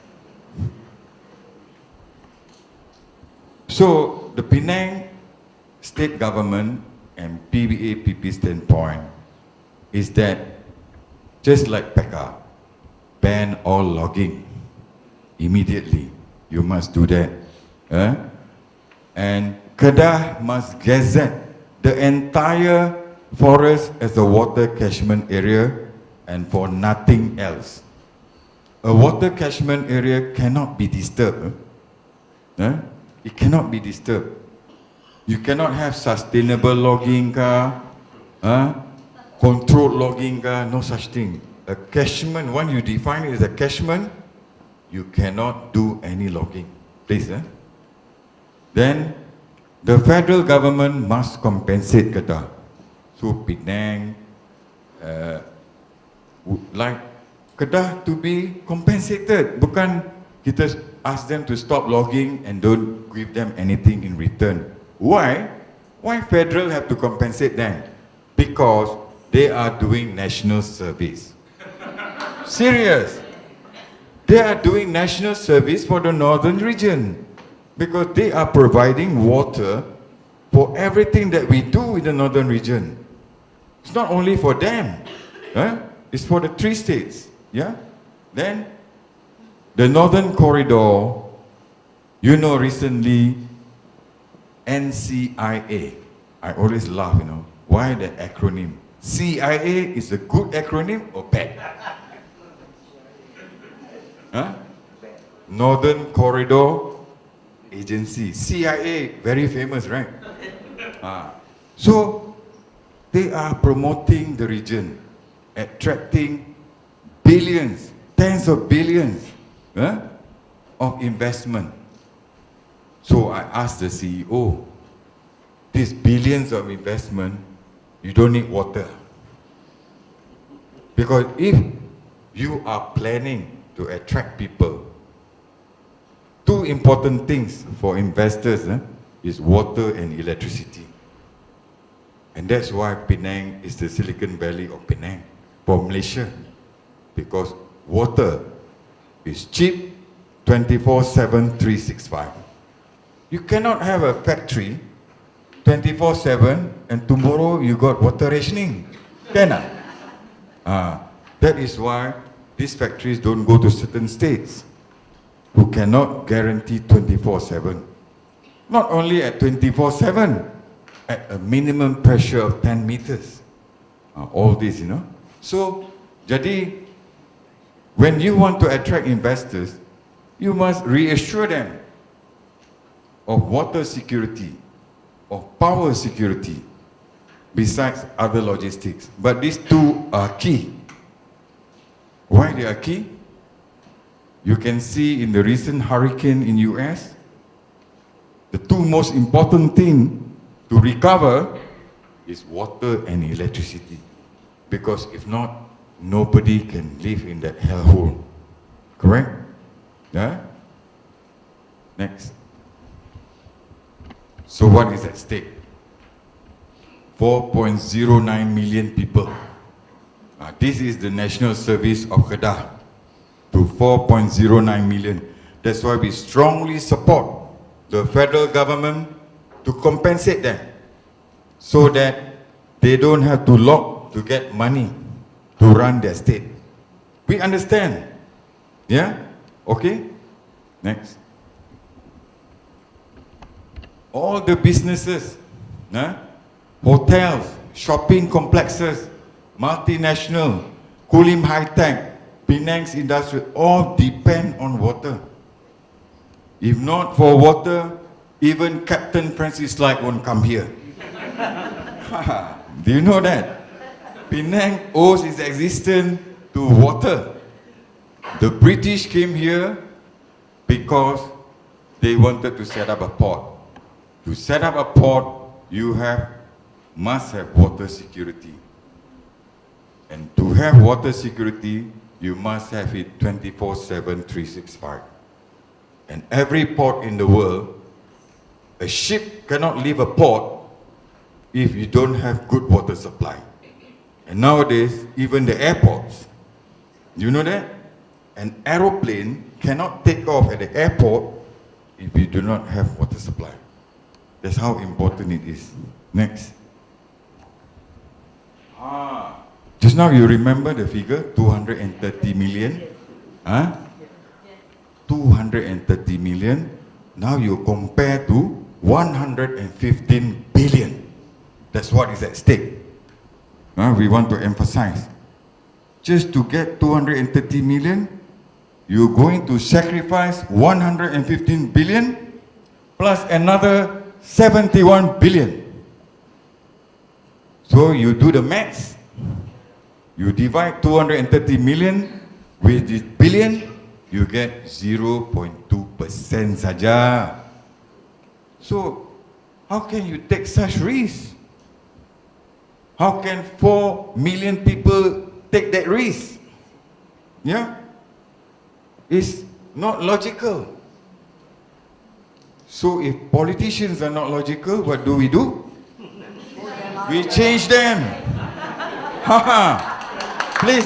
So the Penang state government and PBA-PP standpoint is that just like PECA, ban all logging immediately. You must do that. And Kedah must gazette the entire forest as a water catchment area and for nothing else. A water catchment area cannot be disturbed. It cannot be disturbed. You cannot have sustainable logging, controlled logging, no such thing. A catchment, when you define it as a catchment, you cannot do any logging. Please. Then the federal government must compensate Kedah. So Penang, like Kedah to be compensated. Bukan kita ask them to stop logging and don't give them anything in return. Why? Why federal have to compensate them? Because they are doing national service. Serious. They are doing national service for the northern region because they are providing water for everything that we do in the northern region. It's not only for them, it's for the 3 states. Yeah. Then the northern corridor, you know, recently NCER. I always laugh, you know, why the acronym? CIA is a good acronym or bad? Northern Corridor Agency, CIA, very famous, right? So they are promoting the region, attracting billions, tens of billions of investment. So I asked the CEO, these billions of investment, you don't need water. Because if you are planning to attract people, 2 important things for investors is water and electricity. And that's why Penang is the Silicon Valley of Penang for Malaysia. Because water is cheap, 24/7, 365. You cannot have a factory 24/7 and tomorrow you got water rationing. Cannot. That is why these factories don't go to certain states who cannot guarantee 24/7. Not only at 24/7, at a minimum pressure of 10 meters. All this, you know. So, jadi, when you want to attract investors, you must reassure them of water security, of power security, besides other logistics. But these 2 are key. Why they are key? You can see in the recent hurricane in US, the 2 most important things to recover is water and electricity. Because if not, nobody can live in that hellhole. Correct? Yeah? Next. So what is at stake? 4.09 million people. This is the national service of Kedah to 4.09 million. That's why we strongly support the federal government to compensate them so that they don't have to log to get money to run their state. We understand. Yeah? Okay? Next. All the businesses, hotels, shopping complexes, multinational, Kulim High Tech, Penang's industry, all depend on water. If not for water, even Captain Francis Light won't come here. Do you know that? Penang owes its existence to water. The British came here because they wanted to set up a port. To set up a port, you must have water security. And to have water security, you must have it 24/7, 365. And every port in the world, a ship cannot leave a port if you don't have good water supply. And nowadays, even the airports, you know that? An aeroplane cannot take off at the airport if you do not have water supply. That's how important it is. Next. Just now you remember the figure, 230 million? 230 million. Now you compare to 115 billion. That's what is at stake. We want to emphasize. Just to get 230 million, you're going to sacrifice 115 billion plus another 71 billion. So you do the maths. You divide 230 million with this billion, you get 0.2% saja. So how can you take such risk? How can 4 million people take that risk? Yeah? It's not logical. So if politicians are not logical, what do? We change them. Please,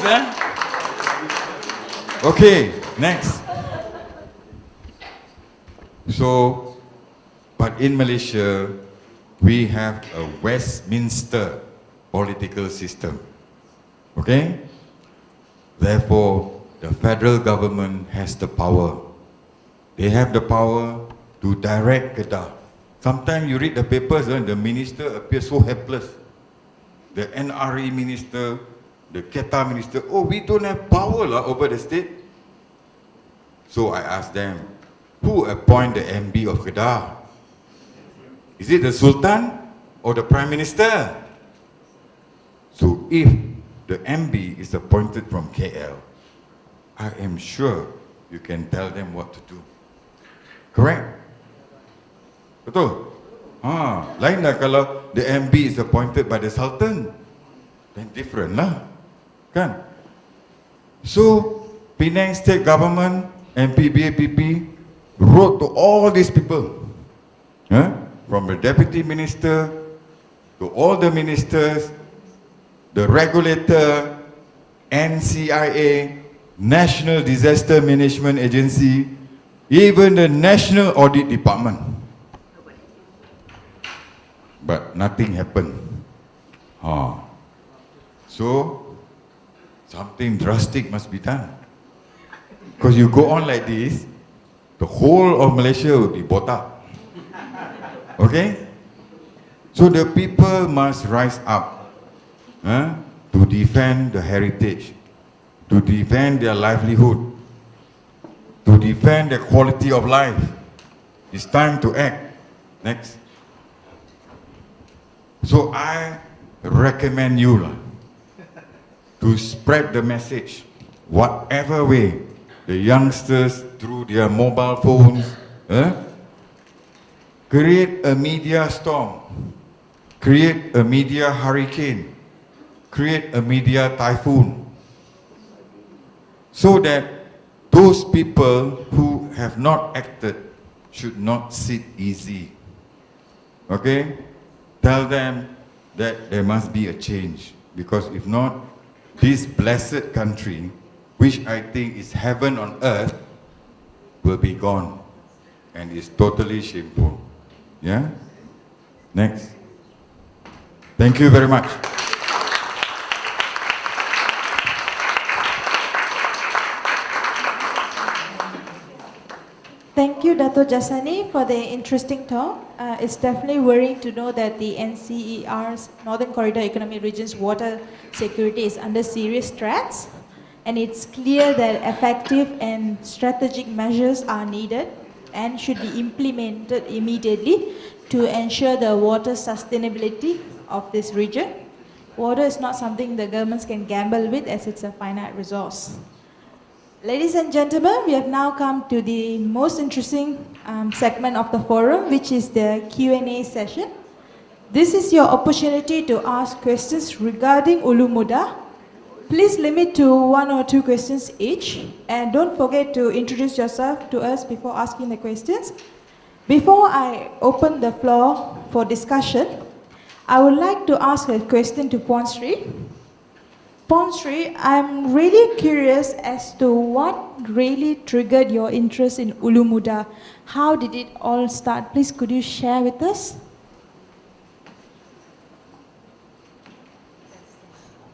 Okay, next. So, but in Malaysia, we have a Westminster political system. Okay? Therefore, the federal government has the power. They have the power to direct Kedah. Sometimes you read the papers and the minister appears so helpless. The NRE minister, the Kedah minister, we don't have power over the state. So I asked them, who appoint the MB of Kedah? Is it the Sultan or the Prime Minister? So if the MB is appointed from KL, I am sure you can tell them what to do. Correct? Betul? Lain lah kalau the MB is appointed by the Sultan. Then different lah. Kan? So, Penang State Government and PBAPP wrote to all these people. From the Deputy Minister to all the ministers, the regulator, NCER, National Disaster Management Agency, even the National Audit Department. But nothing happened. So, something drastic must be done. Because you go on like this, the whole of Malaysia will be botak. Okay? So the people must rise up to defend the heritage, to defend their livelihood, to defend their quality of life. It's time to act. Next. So I recommend you to spread the message, whatever way, the youngsters through their mobile phones, create a media storm, create a media hurricane, create a media typhoon, so that those people who have not acted should not sit easy. Okay? Tell them that there must be a change, because if not, this blessed country, which I think is heaven on earth, will be gone, and it's totally shameful. Yeah? Next. Thank you very much. Thank you, Dato' Jasani, for the interesting talk. It's definitely worrying to know that the NCER's Northern Corridor Economic Region's water security is under serious threats, and it's clear that effective and strategic measures are needed and should be implemented immediately to ensure the water sustainability of this region. Water is not something the governments can gamble with, as it's a finite resource. Ladies and gentlemen, we have now come to the most interesting segment of the forum, which is the Q&A session. This is your opportunity to ask questions regarding Ulu Muda. Please limit to 1 or 2 questions each, and don't forget to introduce yourself to us before asking the questions. Before I open the floor for discussion, I would like to ask a question to Puan Sri. Puan Sri, I'm really curious as to what really triggered your interest in Ulu Muda. How did it all start? Please, could you share with us?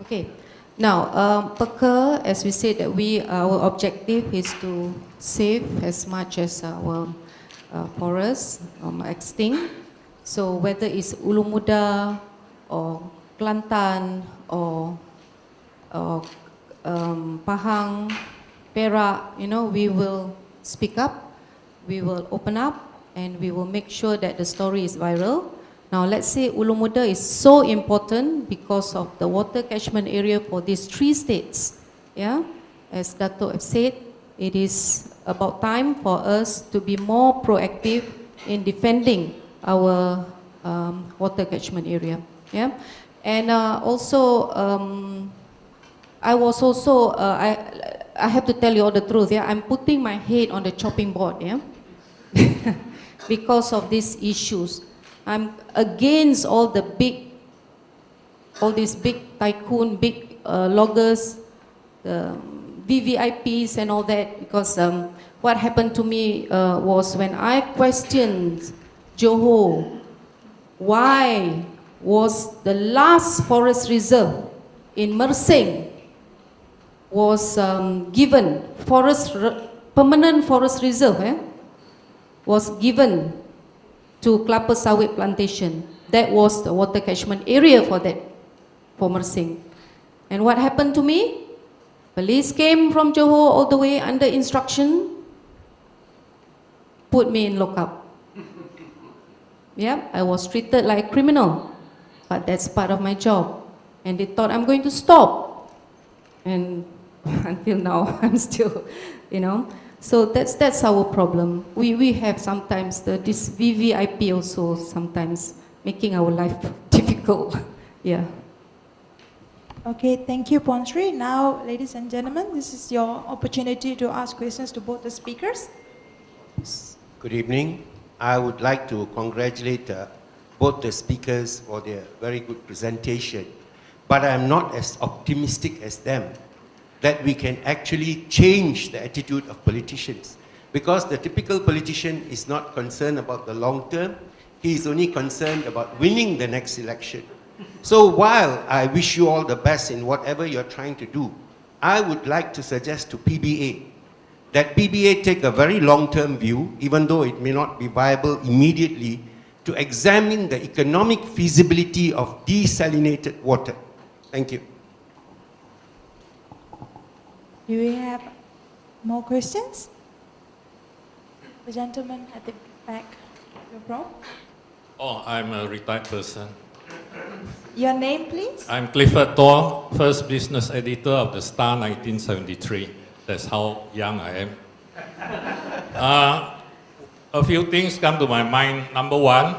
Okay. Now, Perker, as we said, that our objective is to save as much as our forests extinct. So whether it's Ulu Muda or Kelantan or Pahang, Perak, we will speak up, we will open up, and we will make sure that the story is viral. Now let's say Ulu Muda is so important because of the water catchment area for these 3 states. Yeah, as Dato' have said, it is about time for us to be more proactive in defending our water catchment area. Yeah, and also I was also I have to tell you all the truth. Yeah, I'm putting my head on the chopping board. Yeah, because of these issues. I'm against all these big tycoon, big loggers, the VVIPs and all that, because what happened to me was when I questioned Johor, why was the last forest reserve in Mersing was given, permanent forest reserve was given to Kelapa Sawit plantation. That was the water catchment area for Mersing. And what happened to me? Police came from Johor all the way under instruction, put me in lockup. Yeah, I was treated like a criminal, but that's part of my job. And they thought I'm going to stop. And until now, I'm still, So that's our problem. We have sometimes this VVIP also sometimes making our life difficult. Yeah. Okay, thank you, Puan Sri. Now, ladies and gentlemen, this is your opportunity to ask questions to both the speakers. Good evening. I would like to congratulate both the speakers for their very good presentation. But I'm not as optimistic as them that we can actually change the attitude of politicians. Because the typical politician is not concerned about the long term, he is only concerned about winning the next election. So while I wish you all the best in whatever you're trying to do, I would like to suggest to PBA that PBA take a very long-term view, even though it may not be viable immediately, to examine the economic feasibility of desalinated water. Thank you. Do we have more questions? The gentleman at the back, you're from? Oh, I'm a retired person. Your name, please? I'm Clifford Thor, first business editor of the Star 1973. That's how young I am. A few things come to my mind. Number one,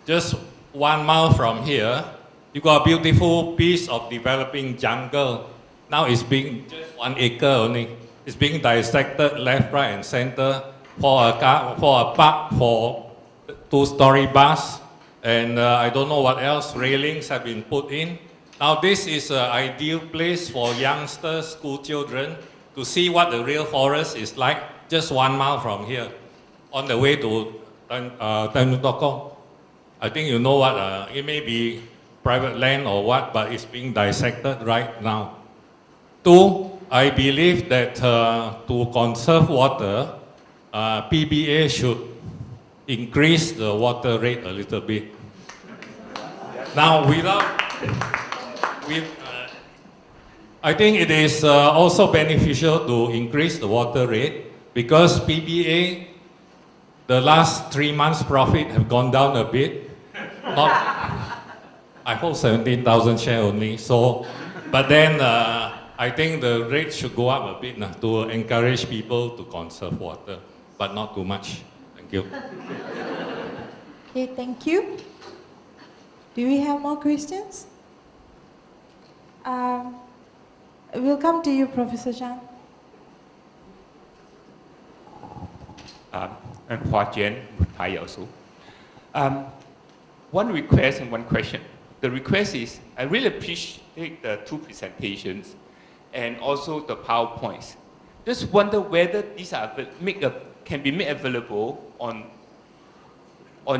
just 1 mile from here, you got a beautiful piece of developing jungle. Now it's being just 1 acre only. It's being dissected left, right, and center for a park for 2-story bus, and I don't know what else. Railings have been put in. Now this is an ideal place for youngsters, school children, to see what the real forest is like, just 1 mile from here, on the way to Tanjung Tokong. I think you know what, it may be private land or what, but it's being dissected right now. 2, I believe that to conserve water, PBA should increase the water rate a little bit. Now, I think it is also beneficial to increase the water rate because PBA, the last 3 months' profit have gone down a bit. Not, I hold 17,000 share only. So, but then I think the rate should go up a bit to encourage people to conserve water, but not too much. Thank you. Okay, thank you. Do we have more questions? We'll come to you, Professor Zhang. And Hua Jian, Thai also. One request and one question. The request is, I really appreciate the 2 presentations and also the PowerPoints. Just wonder whether these are can be made available on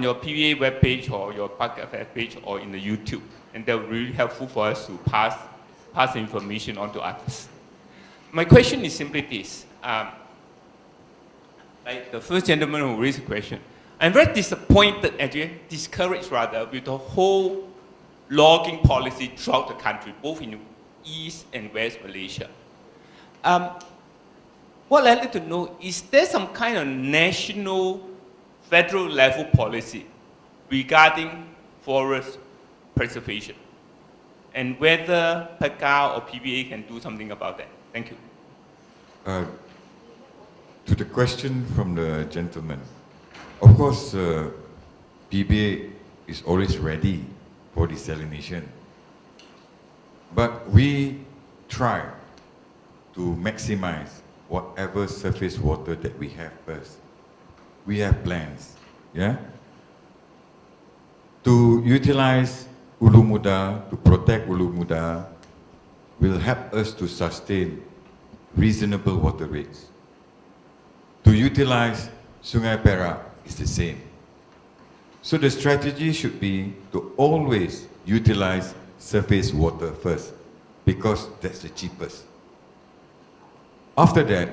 your PBA webpage or your Park Affairs page or in the YouTube. And that would be really helpful for us to pass the information on to others. My question is simply this. Like the first gentleman who raised the question, I'm very disappointed, actually, discouraged rather, with the whole logging policy throughout the country, both in East and West Malaysia. What I'd like to know, is there some kind of national, federal level policy regarding forest preservation? And whether PECA or PBA can do something about that? Thank you. To the question from the gentleman, of course, PBA is always ready for desalination. But we try to maximize whatever surface water that we have first. We have plans, yeah? To utilize Ulu Muda, to protect Ulu Muda, will help us to sustain reasonable water rates. To utilize Sungai Perak is the same. So the strategy should be to always utilize surface water first, because that's the cheapest. After that,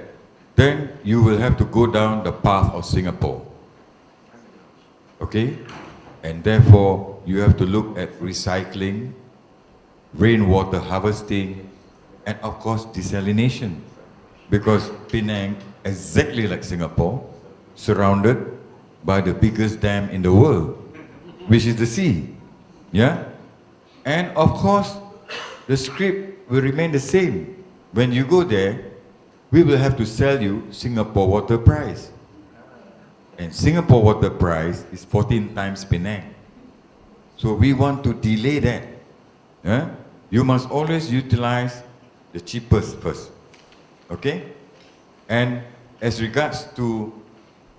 then you will have to go down the path of Singapore. Okay? And therefore, you have to look at recycling, rainwater harvesting, and of course, desalination. Because Penang, exactly like Singapore, surrounded by the biggest dam in the world, which is the sea. Yeah? And of course, the script will remain the same. When you go there, we will have to sell you Singapore water price. And Singapore water price is 14 times Penang. So we want to delay that. Yeah? You must always utilize the cheapest first. Okay? And as regards to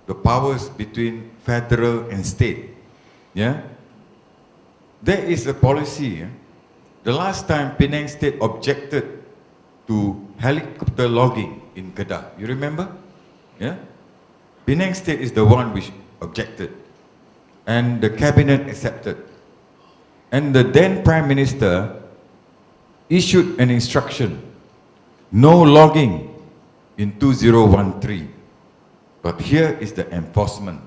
the powers between federal and state, yeah, there is a policy. Yeah? The last time Penang State objected to helicopter logging in Kedah, you remember? Yeah? Penang State is the one which objected, and the cabinet accepted. And the then Prime Minister issued an instruction, no logging in 2013. But here is the enforcement.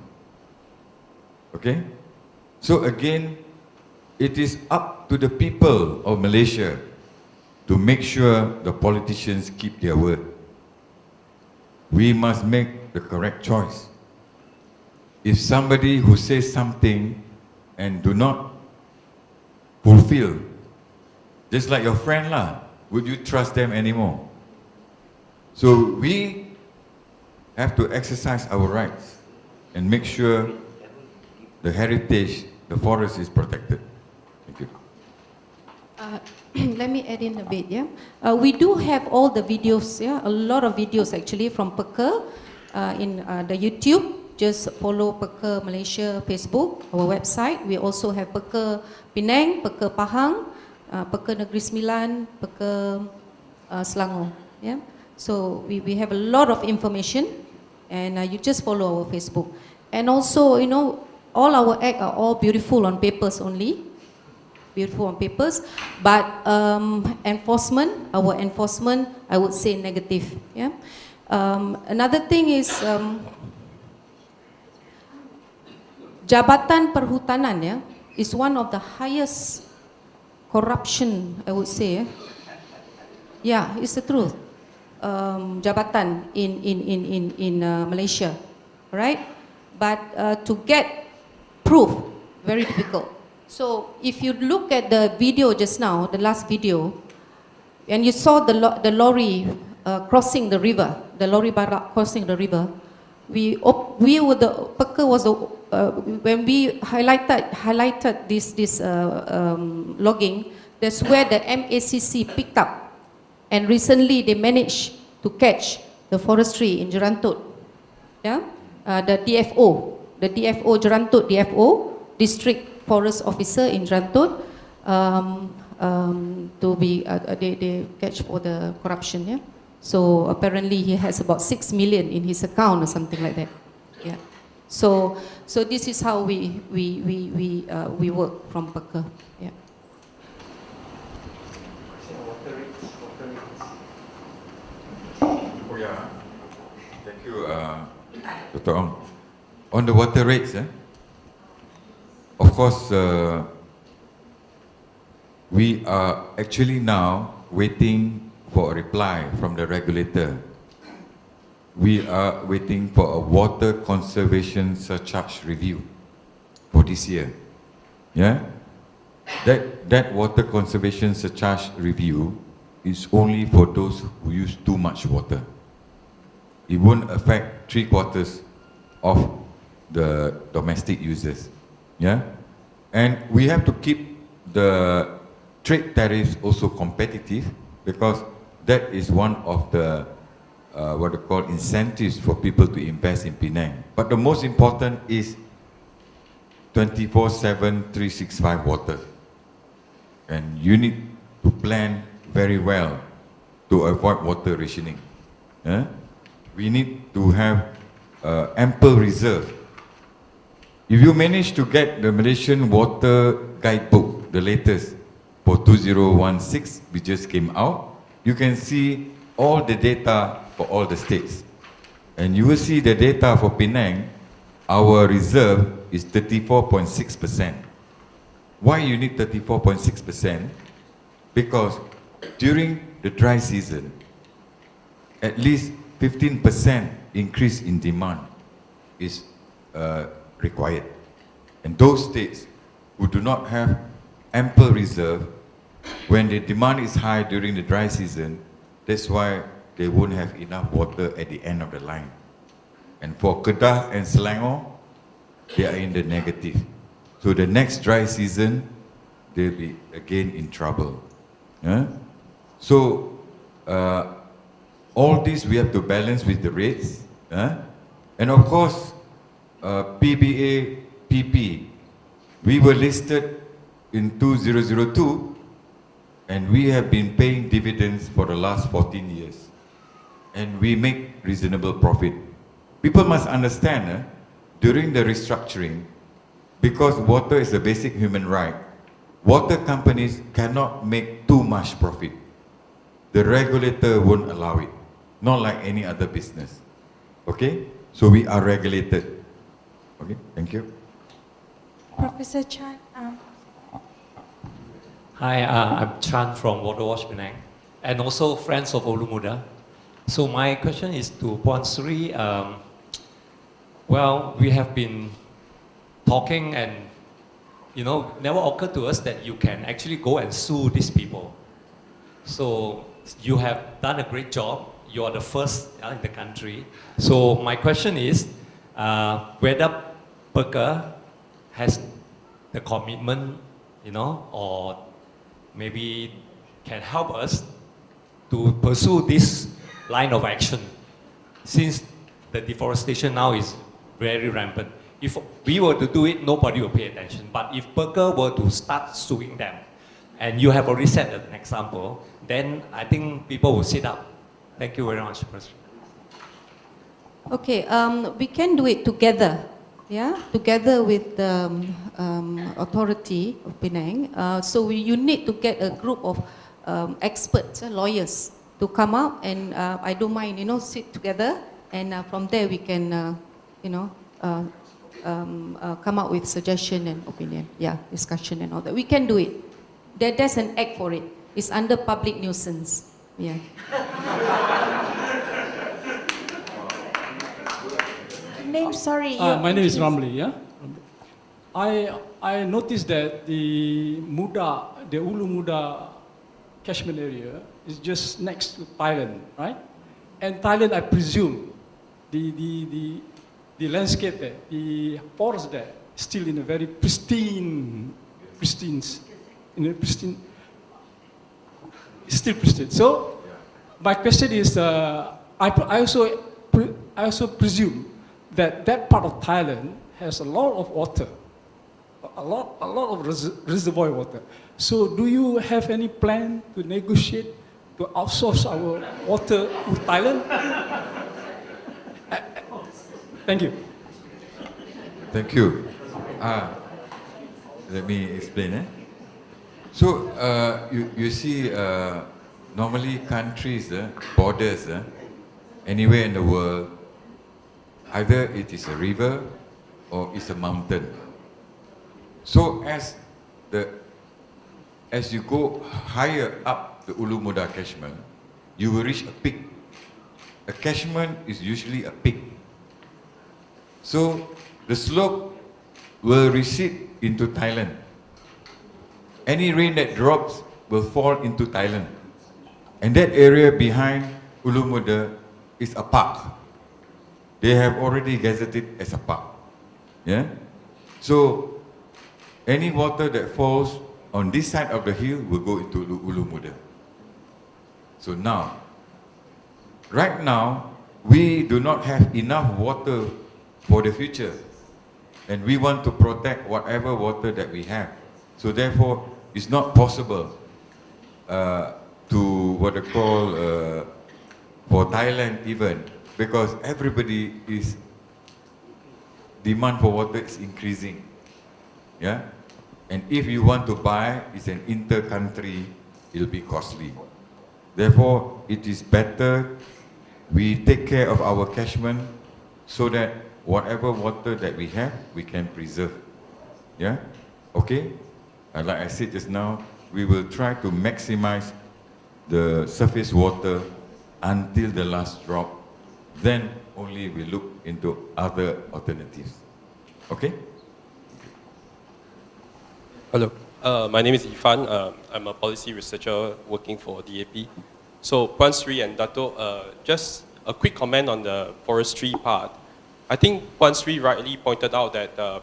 Okay? So again, it is up to the people of Malaysia to make sure the politicians keep their word. We must make the correct choice. If somebody who says something and do not fulfill, just like your friend lah, would you trust them anymore? So we have to exercise our rights and make sure the heritage, the forest is protected. Thank you. let me add in a bit, yeah. We do have all the videos, yeah, a lot of videos actually from Perker in the YouTube. Just follow Perker Malaysia Facebook, our website. We also have Perker Penang, Perker Pahang, Perker Negeri Sembilan, Perker Selangor, yeah. So we have a lot of information, and you just follow our Facebook. And also, you know, all our acts are all beautiful on papers only. Beautiful on papers, but enforcement, our enforcement, I would say negative. Yeah. Another thing is Jabatan Perhutanan, yeah, is one of the highest corruption, I would say. Yeah, it's the truth. Jabatan in Malaysia, right? But to get proof, very difficult. So if you look at the video just now, the last video, and you saw the lorry crossing the river, the lorry barak crossing the river, we were the Perker was the when we highlighted this logging, that's where the MACC picked up, and recently they managed to catch the forestry in Jerantut, yeah, the DFO Jerantut DFO district forest officer in Jerantut to be they catch for the corruption, yeah. So apparently he has about 6 million in his account or something like that, yeah. So this is how we work from Perker, yeah. Oh yeah, thank you, Dr. Ong. On the water rates, of course, we are actually now waiting for a reply from the regulator. We are waiting for a water conservation surcharge review for this year. Yeah, that water conservation surcharge review is only for those who use too much water. It won't affect 3/4 of the domestic users. Yeah, and we have to keep the trade tariffs also competitive, because that is one of the what they call incentives for people to invest in Penang. But the most important is 24/7, 365 water, and you need to plan very well to avoid water rationing. Yeah? We need to have ample reserve. If you manage to get the Malaysian Water Guidebook, the latest for 2016, which just came out, you can see all the data for all the states. And you will see the data for Penang, our reserve is 34.6%. Why you need 34.6%? Because during the dry season, at least 15% increase in demand is required. And those states who do not have ample reserve, when the demand is high during the dry season, that's why they won't have enough water at the end of the line. And for Kedah and Selangor, they are in the negative. So the next dry season, they'll be again in trouble. Yeah? So all this we have to balance with the rates. And of course, PBA, PP, we were listed in 2002, and we have been paying dividends for the last 14 years. And we make reasonable profit. People must understand, during the restructuring, because water is a basic human right, water companies cannot make too much profit. The regulator won't allow it, not like any other business. Okay? So we are regulated. Okay, thank you. Professor Chan. Hi, I'm Chan from Waterwash Penang, and also friends of Ulu Muda. So my question is to Puan Sri. Well, we have been talking, and never occurred to us that you can actually go and sue these people. So you have done a great job. You are the first in the country. So my question is, whether Perker has the commitment, or maybe can help us to pursue this line of action, since the deforestation now is very rampant. If we were to do it, nobody will pay attention. But if PERCA were to start suing them, and you have already set an example, then I think people will sit up. Thank you very much, President. Okay, we can do it together, yeah, together with the authority of Penang. So you need to get a group of experts, lawyers, to come out, and I don't mind, sit together, and from there we can, come up with suggestion and opinion, yeah, discussion and all that. We can do it. There's an act for it. It's under public nuisance, yeah. Name, sorry. My name is Ramli. Yeah, I noticed that the Ulu Muda catchment area is just next to Thailand, right? And Thailand, I presume, the landscape there, the forest there, still in a very pristine, still pristine. So, my question is, I also presume that part of Thailand has a lot of water, a lot of reservoir water. So do you have any plan to negotiate to outsource our water to Thailand? Thank you. Thank you. Let me explain. So you see, normally countries, borders, anywhere in the world, either it is a river or it's a mountain. So as you go higher up the Ulu Muda catchment, you will reach a peak. A catchment is usually a peak. So the slope will recede into Thailand. Any rain that drops will fall into Thailand. And that area behind Ulu Muda is a park. They have already gazetted as a park. Yeah? So any water that falls on this side of the hill will go into Ulu Muda. So now, right now, we do not have enough water for the future. And we want to protect whatever water that we have. So therefore, it's not possible to what they call, for Thailand even, because everybody is, demand for water is increasing. Yeah? And if you want to buy, it's an inter-country, it'll be costly. Therefore, it is better we take care of our catchment so that whatever water that we have, we can preserve. Yeah? Okay? And like I said just now, we will try to maximize the surface water until the last drop. Then only we look into other alternatives. Okay? Hello, my name is Ifan. I'm a policy researcher working for DAP. So, Puan Sri and Dato, just a quick comment on the forestry part. I think Puan Sri rightly pointed out that the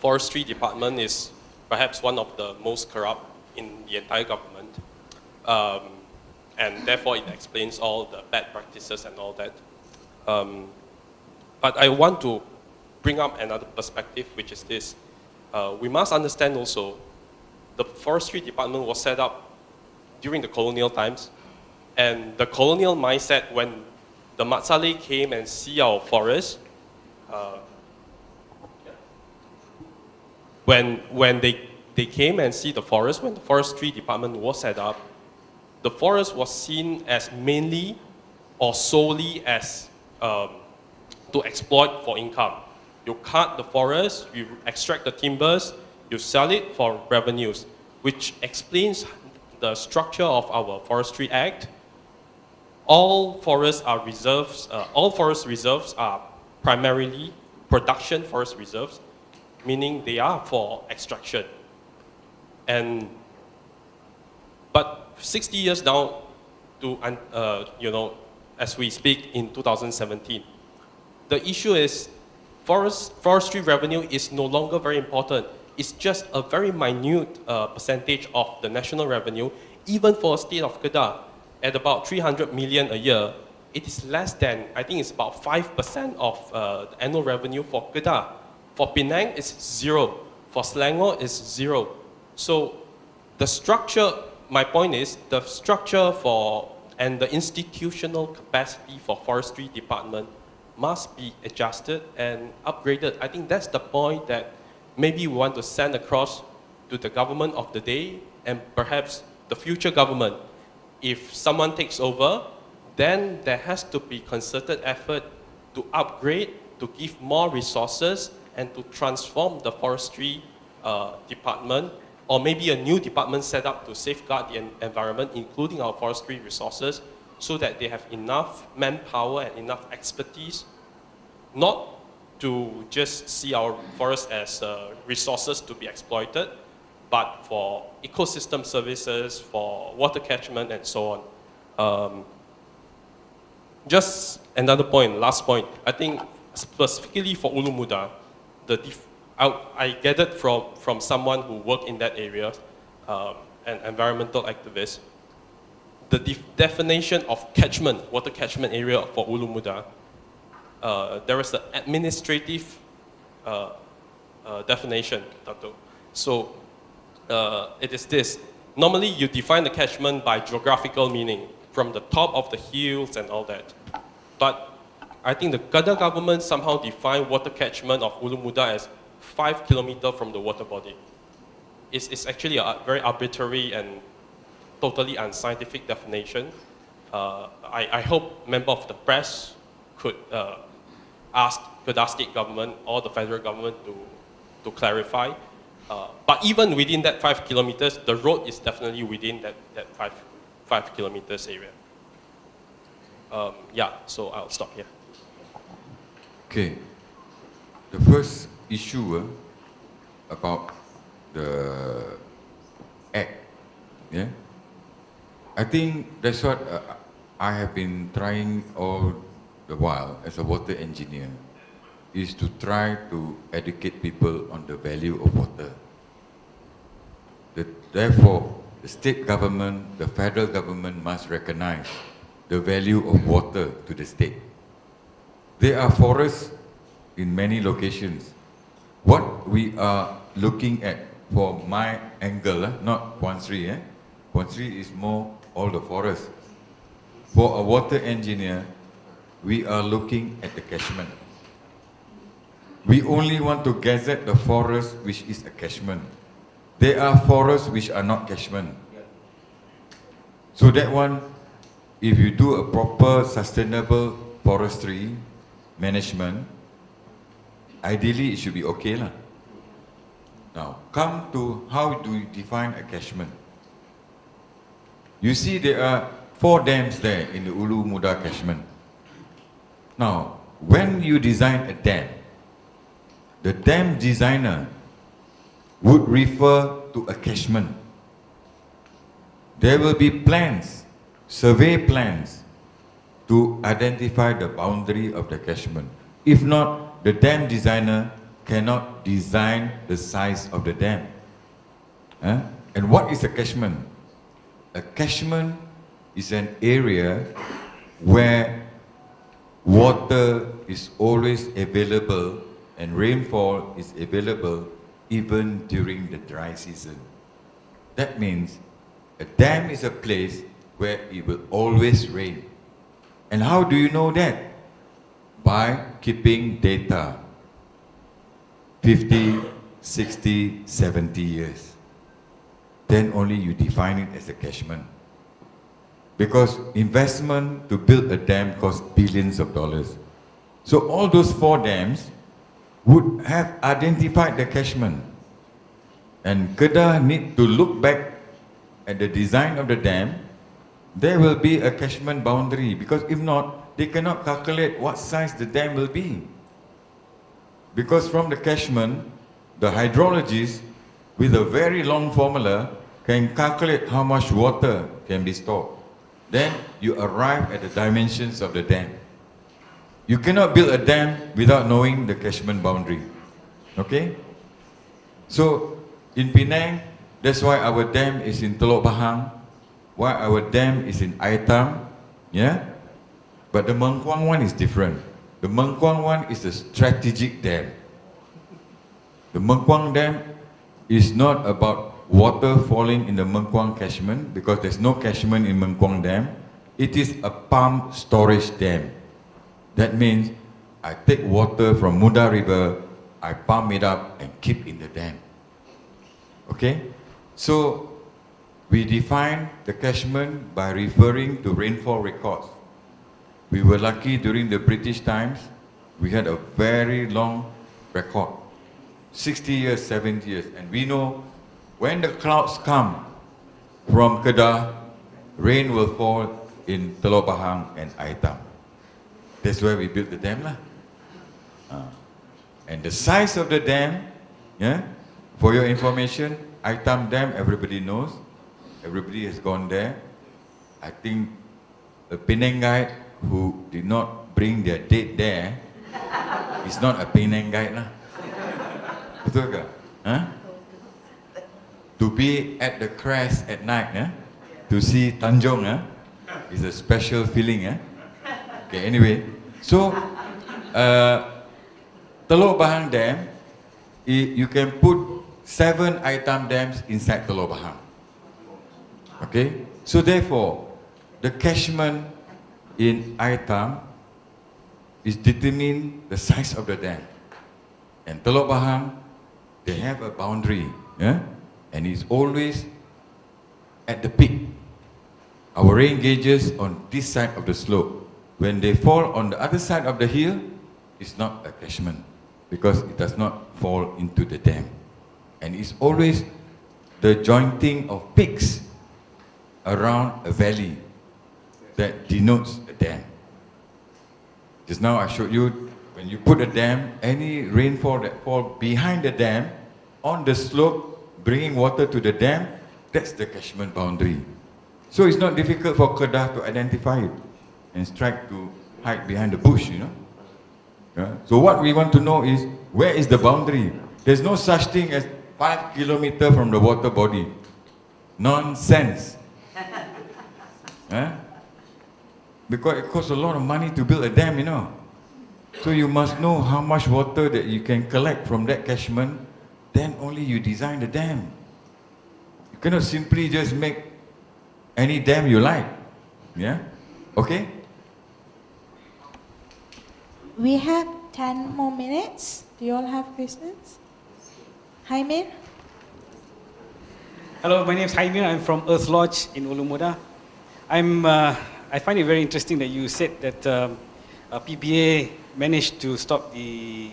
forestry department is perhaps one of the most corrupt in the entire government. And therefore it explains all the bad practices and all that. But I want to bring up another perspective, which is this. We must understand also, the forestry department was set up during the colonial times, and the colonial mindset, when the Matsale came and see our forests, when they came and see the forest, when the forestry department was set up, the forest was seen as mainly or solely as to exploit for income. You cut the forest, you extract the timbers, you sell it for revenues, which explains the structure of our Forestry Act. All forest reserves are primarily production forest reserves, meaning they are for extraction. But 60 years now, as we speak in 2017, the issue is forestry revenue is no longer very important. It's just a very minute percentage of the national revenue. even for the state of Kedah, at about 300 million a year, it is less than, I think it's about 5% of the annual revenue for Kedah. For Penang, it's 0. For Selangor, it's 0. So the structure, my point is, the structure and the institutional capacity for forestry department must be adjusted and upgraded. I think that's the point that maybe we want to send across to the government of the day and perhaps the future government. If someone takes over, then there has to be concerted effort to upgrade, to give more resources, and to transform the forestry department, or maybe a new department set up to safeguard the environment, including our forestry resources, so that they have enough manpower and enough expertise, not to just see our forests as resources to be exploited, but for ecosystem services, for water catchment, and so on. Just another point, last point. I think specifically for Ulu Muda, I gathered from someone who worked in that area, an environmental activist, the definition of catchment, water catchment area for Ulu Muda, there is an administrative definition, Dato. So it is this. Normally you define the catchment by geographical meaning, from the top of the hills and all that. But I think the Kedah government somehow defined water catchment of Ulu Muda as 5 kilometers from the water body. It's actually a very arbitrary and totally unscientific definition. I hope members of the press could ask Kedah state government or the federal government to clarify. But even within that 5 kilometers, the road is definitely within that 5 kilometers area. Yeah, so I'll stop here. Okay. The first issue about the act, yeah? I think that's what I have been trying all the while as a water engineer, is to try to educate people on the value of water. Therefore, the state government, the federal government must recognize the value of water to the state. There are forests in many locations. What we are looking at, for my angle, not Puan Sri, Puan Sri is more all the forests. For a water engineer, we are looking at the catchment. We only want to gazette the forest which is a catchment. There are forests which are not catchment. So that one, if you do a proper sustainable forestry management, ideally it should be okay lah. Now, come to how do you define a catchment? You see there are 4 dams there in the Ulu Muda catchment. Now, when you design a dam, the dam designer would refer to a catchment. There will be plans, survey plans, to identify the boundary of the catchment. If not, the dam designer cannot design the size of the dam. And what is a catchment? A catchment is an area where water is always available and rainfall is available even during the dry season. That means a dam is a place where it will always rain. And how do you know that? By keeping data 50, 60, 70 years. Then only you define it as a catchment. Because investment to build a dam costs billions of dollars. So all those 4 dams would have identified the catchment. And Kedah need to look back at the design of the dam. There will be a catchment boundary, because if not, they cannot calculate what size the dam will be. Because from the catchment, the hydrologist with a very long formula can calculate how much water can be stored. Then you arrive at the dimensions of the dam. You cannot build a dam without knowing the catchment boundary. Okay? So in Penang, that's why our dam is in Teluk Bahang, why our dam is in Aitam, yeah? But the Mengkuang one is different. The Mengkuang one is a strategic dam. The Mengkuang dam is not about water falling in the Mengkuang catchment because there's no catchment in Mengkuang dam. It is a pump storage dam. That means I take water from Muda River, I pump it up and keep in the dam. Okay? So we define the catchment by referring to rainfall records. We were lucky during the British times, we had a very long record. 60 years, 70 years. And we know when the clouds come from Kedah, rain will fall in Teluk Bahang and Aitam. That's where we built the dam lah. And the size of the dam, yeah, for your information, Aitam Dam, everybody knows. Everybody has gone there. I think a Penang guide who did not bring their date there is not a Penang guide lah. Betul ke? Huh? To be at the crest at night, to see Tanjung, is a special feeling. Okay, anyway, so Teluk Bahang Dam, you can put 7 Aitam dams inside Teluk Bahang. Okay, so therefore, the catchment in Aitam is determine the size of the dam. And Teluk Bahang, they have a boundary, and it's always at the peak. Our rain gauges on this side of the slope. When they fall on the other side of the hill, it's not a catchment because it does not fall into the dam. And it's always the jointing of peaks around a valley that denotes a dam. Just now I showed you, when you put a dam, any rainfall that falls behind the dam, on the slope, bringing water to the dam, that's the catchment boundary. So it's not difficult for Kedah to identify it and strike to hide behind the bush, Yeah? So what we want to know is, where is the boundary? There's no such thing as 5 kilometers from the water body. Nonsense. Because it costs a lot of money to build a dam, So you must know how much water that you can collect from that catchment, then only you design the dam. You cannot simply just make any dam you like. Yeah? Okay? We have 10 more minutes. Do you all have questions? Jaime? Hello, my name is Jaime. I'm from Earth Lodge in Ulu Muda. I find it very interesting that you said that PBA managed to stop the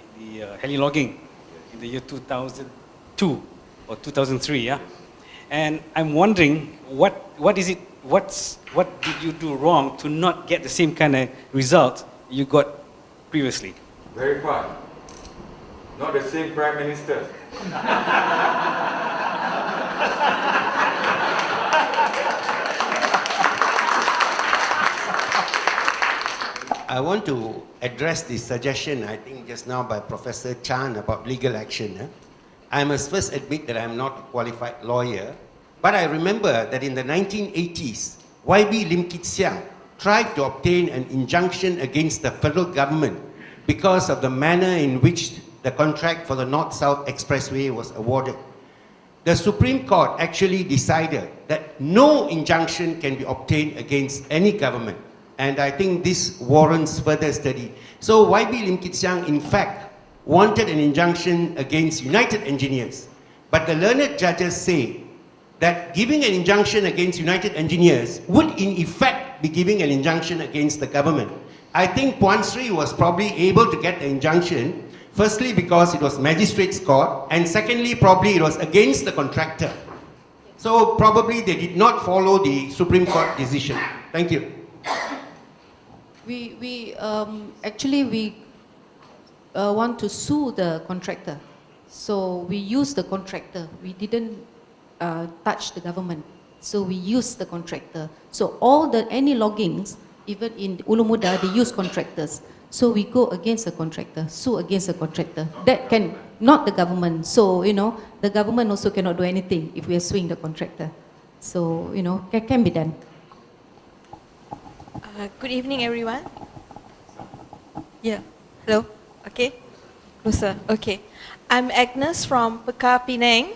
heli logging in the year 2002 or 2003, yeah? And I'm wondering, what did you do wrong to not get the same kind of result you got previously? Very far. Not the same Prime Minister. I want to address the suggestion, I think just now by Professor Chan about legal action. I must first admit that I'm not a qualified lawyer, but I remember that in the 1980s, YB Lim Kit Siang tried to obtain an injunction against the federal government because of the manner in which the contract for the North-South Expressway was awarded. The Supreme Court actually decided that no injunction can be obtained against any government. And I think this warrants further study. So YB Lim Kit Siang, in fact, wanted an injunction against United Engineers. But the learned judges say that giving an injunction against United Engineers would in effect be giving an injunction against the government. I think Puan Sri was probably able to get the injunction, firstly because it was magistrate's court, and secondly probably it was against the contractor. So probably they did not follow the Supreme Court decision. Thank you. We want to sue the contractor. So we use the contractor. We didn't touch the government. So we use the contractor. So any loggings, even in Ulu Muda, they use contractors. So we go against the contractor, sue against the contractor. That can, not the government. So, the government also cannot do anything if we are suing the contractor. So, you know, can be done. Good evening, everyone. Yeah, hello, okay, closer, okay. I'm Agnes from Peka, Penang.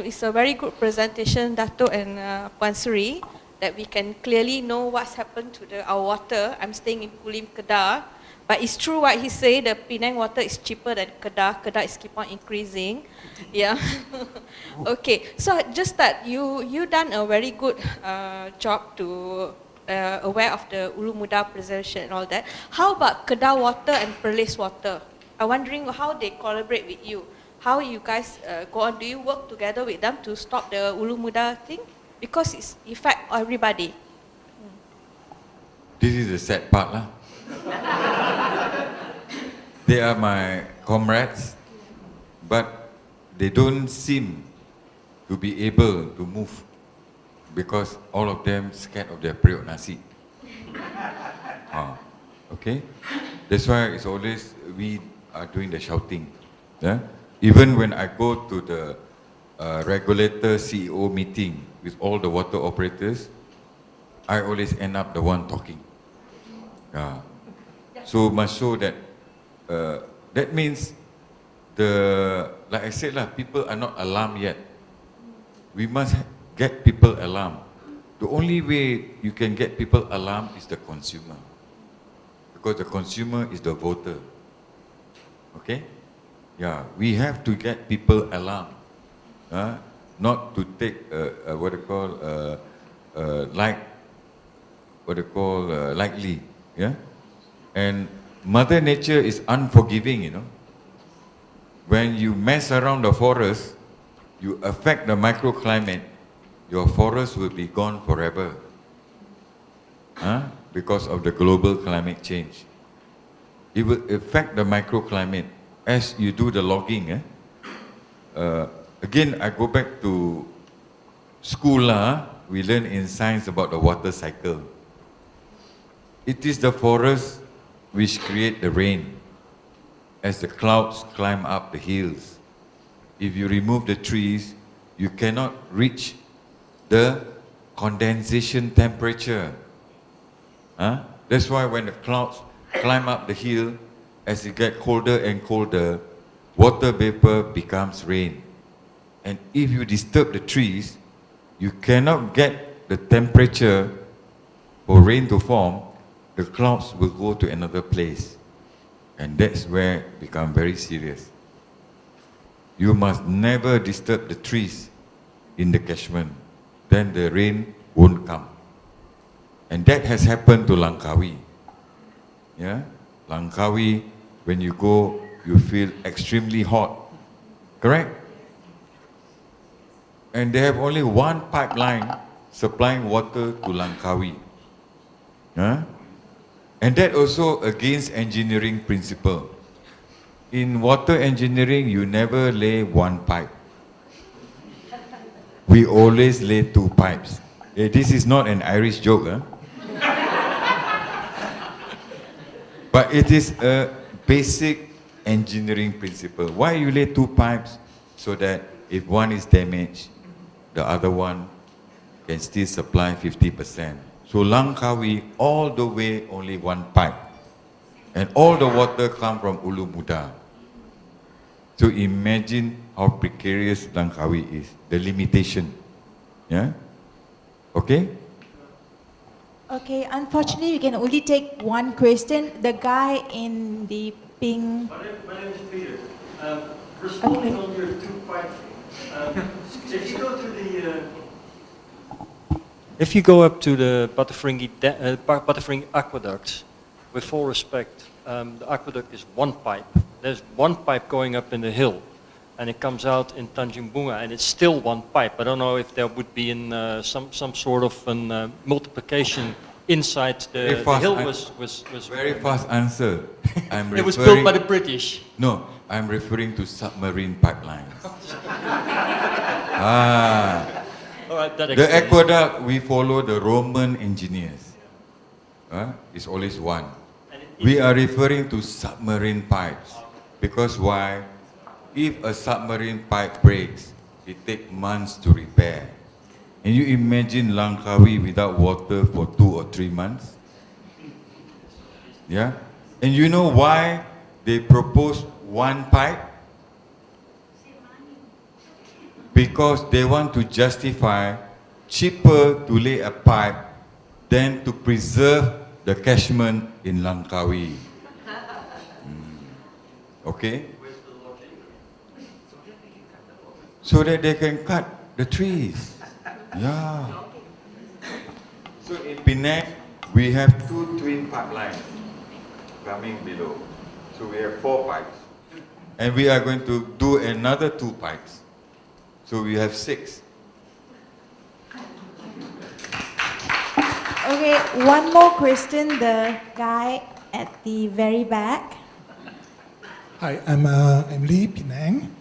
It's a very good presentation, Dato' and Puan Suri, that we can clearly know what's happened to our water. I'm staying in Kulim, Kedah, but it's true what he said, the Penang water is cheaper than Kedah. Kedah is keep on increasing. Yeah. Okay, so just that you done a very good job to aware of the Ulu Muda preservation and all that. How about Kedah water and Perlis water? I'm wondering how they collaborate with you. How you guys go on? Do you work together with them to stop the Ulu Muda thing? Because it's affect everybody. This is the sad part lah. They are my comrades, but they don't seem to be able to move because all of them scared of their periuk nasi. Okay? That's why it's always we are doing the shouting. Yeah? Even when I go to the regulator CEO meeting with all the water operators, I always end up the one talking. So must show that that means like I said lah, people are not alarmed yet. We must get people alarmed. The only way you can get people alarmed is the consumer, because the consumer is the voter. Okay? Yeah, we have to get people alarmed, not to take what they call lightly. Yeah, and Mother Nature is unforgiving. You know, when you mess around the forest, you affect the microclimate. Your forest will be gone forever, because of the global climate change. It will affect the microclimate as you do the logging. Again, I go back to school. We learn in science about the water cycle. It is the forest which create the rain as the clouds climb up the hills. If you remove the trees, you cannot reach the condensation temperature. That's why when the clouds climb up the hill, as it gets colder and colder, water vapor becomes rain. And if you disturb the trees, you cannot get the temperature for rain to form. The clouds will go to another place. And that's where it becomes very serious. You must never disturb the trees in the catchment. Then the rain won't come. And that has happened to Langkawi. Yeah? Langkawi, when you go, you feel extremely hot. Correct? And they have only one pipeline supplying water to Langkawi. And that also against engineering principle. In water engineering, you never lay one pipe. We always lay two pipes. This is not an Irish joke. But it is a basic engineering principle. Why you lay two pipes? So that if one is damaged, the other one can still supply 50%. So Langkawi, all the way, only one pipe. And all the water come from Ulu Muda. So imagine how precarious Langkawi is, the limitation. Yeah? Okay? Okay, unfortunately, we can only take one question. The guy in the pink... My name is Peter. Responding on your two-pipe thing. If you go to the... If you go up to the Butterfringi Aqueduct, with full respect, the aqueduct is one pipe. There's one pipe going up in the hill, and it comes out in Tanjung Bunga, and it's still one pipe. I don't know if there would be some sort of multiplication inside the hill. Was very fast answer. It was built by the British. No, I'm referring to submarine pipelines. All right, that the aqueduct, we follow the Roman engineers. It's always one. We are referring to submarine pipes. Because why? If a submarine pipe breaks, it takes months to repair. And you imagine Langkawi without water for 2 or 3 months? Yeah? And you know why they proposed one pipe? Because they want to justify cheaper to lay a pipe than to preserve the catchment in Langkawi. Okay? So that they can cut the trees. Yeah. So in Penang, we have 2 twin pipelines coming below. So we have 4 pipes. And we are going to do another 2 pipes. So we have 6. Okay, one more question, the guy at the very back. Hi, I'm Lee Penang,